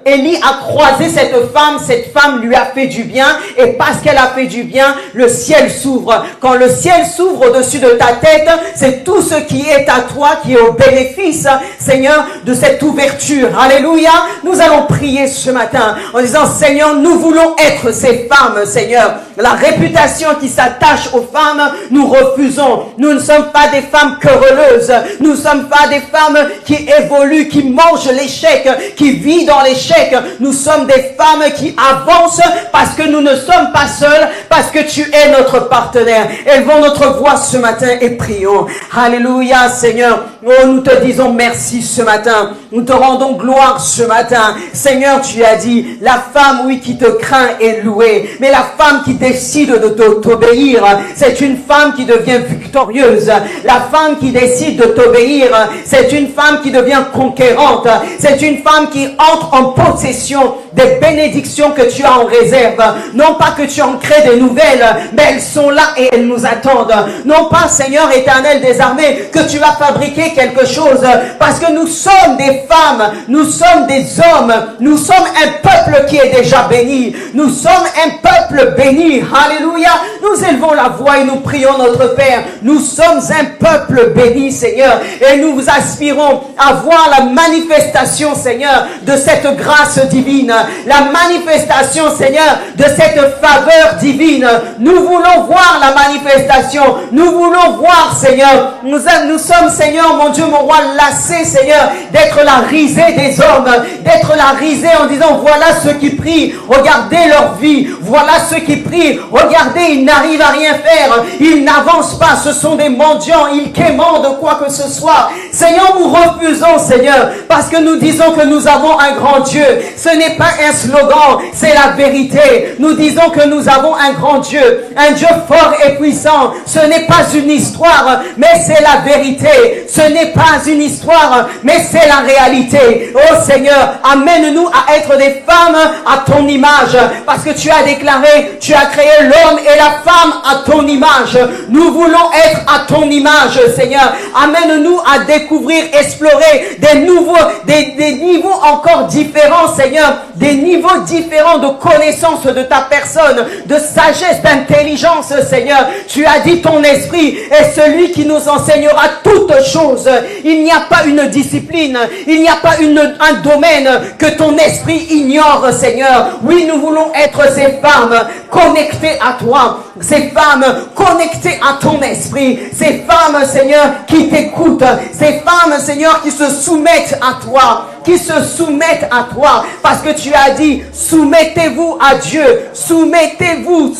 Élie a croisé cette femme lui a fait du bien, et parce qu'elle a fait du bien, le ciel s'ouvre. Quand le ciel s'ouvre au-dessus de ta tête, c'est tout ce qui est à toi qui est au bénéfice, Seigneur, de cette ouverture. Alléluia. Nous allons prier ce matin en disant, Seigneur, nous voulons être ces femmes, Seigneur. La réputation qui s'attache aux femmes, nous refusons. Nous ne sommes pas des femmes querelleuses. Nous ne sommes pas des femmes qui évoluent, qui mangent l'échec, qui vivent dans l'échec. Nous sommes des femmes qui avancent parce que nous ne sommes pas seuls, parce que tu es notre partenaire. Élevons notre voix ce matin et prions. Alléluia, Seigneur. Oh, nous te disons merci ce matin. Nous te rendons gloire ce matin. Seigneur, tu as dit, la femme, oui, qui te craint est louée. Mais la femme qui décide de t'obéir, c'est une femme qui devient victorieuse. La femme qui décide de t'obéir, c'est une femme qui devient conquérante. C'est une femme qui entre en possession des bénédictions que tu as en réserve. Non pas que tu en crées des nouvelles, mais elles sont là et elles nous attendent. Non pas, Seigneur éternel des armées, que tu vas fabriquer quelque chose, parce que nous sommes des femmes, nous sommes des hommes, nous sommes un peuple qui est déjà béni. Nous sommes un peuple béni. Alléluia. Nous élevons la voix et nous prions notre Père. Nous sommes un peuple béni, Seigneur, et nous aspirons à voir la manifestation, Seigneur, de cette grâce divine, la manifestation, Seigneur, de cette faveur divine. Nous voulons voir la manifestation. Nous voulons voir, Seigneur. Nous sommes, Seigneur, mon Dieu, mon roi, lassés, Seigneur, d'être la risée des hommes, d'être la risée en disant, voilà ceux qui prient, regardez leur vie, voilà ceux qui prient, regardez, ils n'arrivent à rien faire, ils n'avancent pas, ce sont des mendiants, ils quémandent quoi que ce soit. Seigneur, nous refusons, Seigneur, parce que nous disons que nous avons un grand Dieu. Ce n'est pas un slogan, c'est la vérité. Nous disons que nous avons un grand Dieu, un Dieu fort et puissant. Ce n'est pas une histoire, mais c'est la vérité. Ce n'est pas une histoire, mais c'est la réalité. Oh Seigneur, amène-nous à être des femmes à ton image, parce que tu as déclaré, tu as créé l'homme et la femme à ton image. Nous voulons être à ton image, Seigneur. Amène-nous à découvrir, explorer des niveaux encore différents, Seigneur, des niveaux différents de connaissance de ta personne, de sagesse, d'intelligence, Seigneur. Tu as dit ton esprit est celui qui nous enseignera toutes choses. Il n'y a pas une discipline, il n'y a pas un domaine que ton esprit ignore, Seigneur. Oui, nous voulons être ces femmes connectées à toi, ces femmes connectées à ton esprit, ces femmes, Seigneur, qui t'écoutent, ces femmes, Seigneur, qui se soumettent à toi, qui se soumettent à toi, parce que tu as dit, soumettez-vous à Dieu, soumettez-vous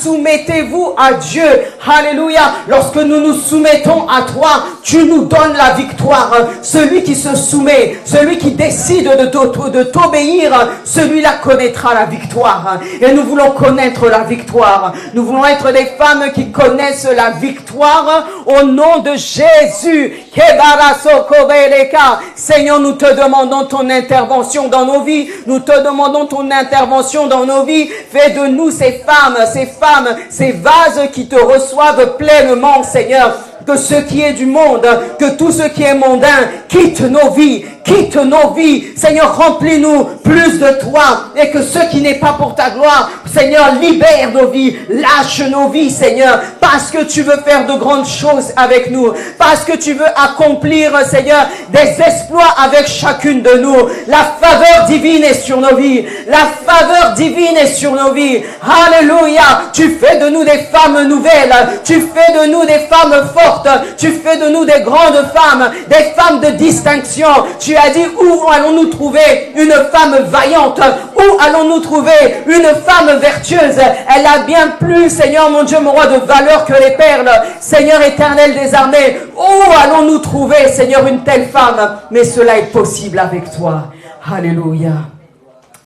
à Dieu. Alléluia. Lorsque nous nous soumettons à toi, tu nous donnes la victoire. Celui qui se soumet, celui qui décide de t'obéir, celui-là connaîtra la victoire. Et nous voulons connaître la victoire. Nous voulons être des femmes qui connaissent la victoire au nom de Jésus. Seigneur, nous te demandons ton intervention dans nos vies. Nous te demandons ton intervention dans nos vies. Fais de nous ces femmes, ces vases qui te reçoivent pleinement, Seigneur. Que ce qui est du monde, que tout ce qui est mondain quitte nos vies. Seigneur, remplis-nous plus de toi, et que ce qui n'est pas pour ta gloire, Seigneur, libère nos vies, lâche nos vies, Seigneur, parce que tu veux faire de grandes choses avec nous, parce que tu veux accomplir, Seigneur, des exploits avec chacune de nous. La faveur divine est sur nos vies, Alléluia. Tu fais de nous des femmes nouvelles, tu fais de nous des femmes fortes, tu fais de nous des grandes femmes, des femmes de distinction. Tu as dit, où allons-nous trouver une femme vaillante? Où allons-nous trouver une femme vertueuse? Elle a bien plus, Seigneur mon Dieu, mon roi, de valeur que les perles. Seigneur éternel des armées, où allons-nous trouver, Seigneur, une telle femme? Mais cela est possible avec toi. Alléluia.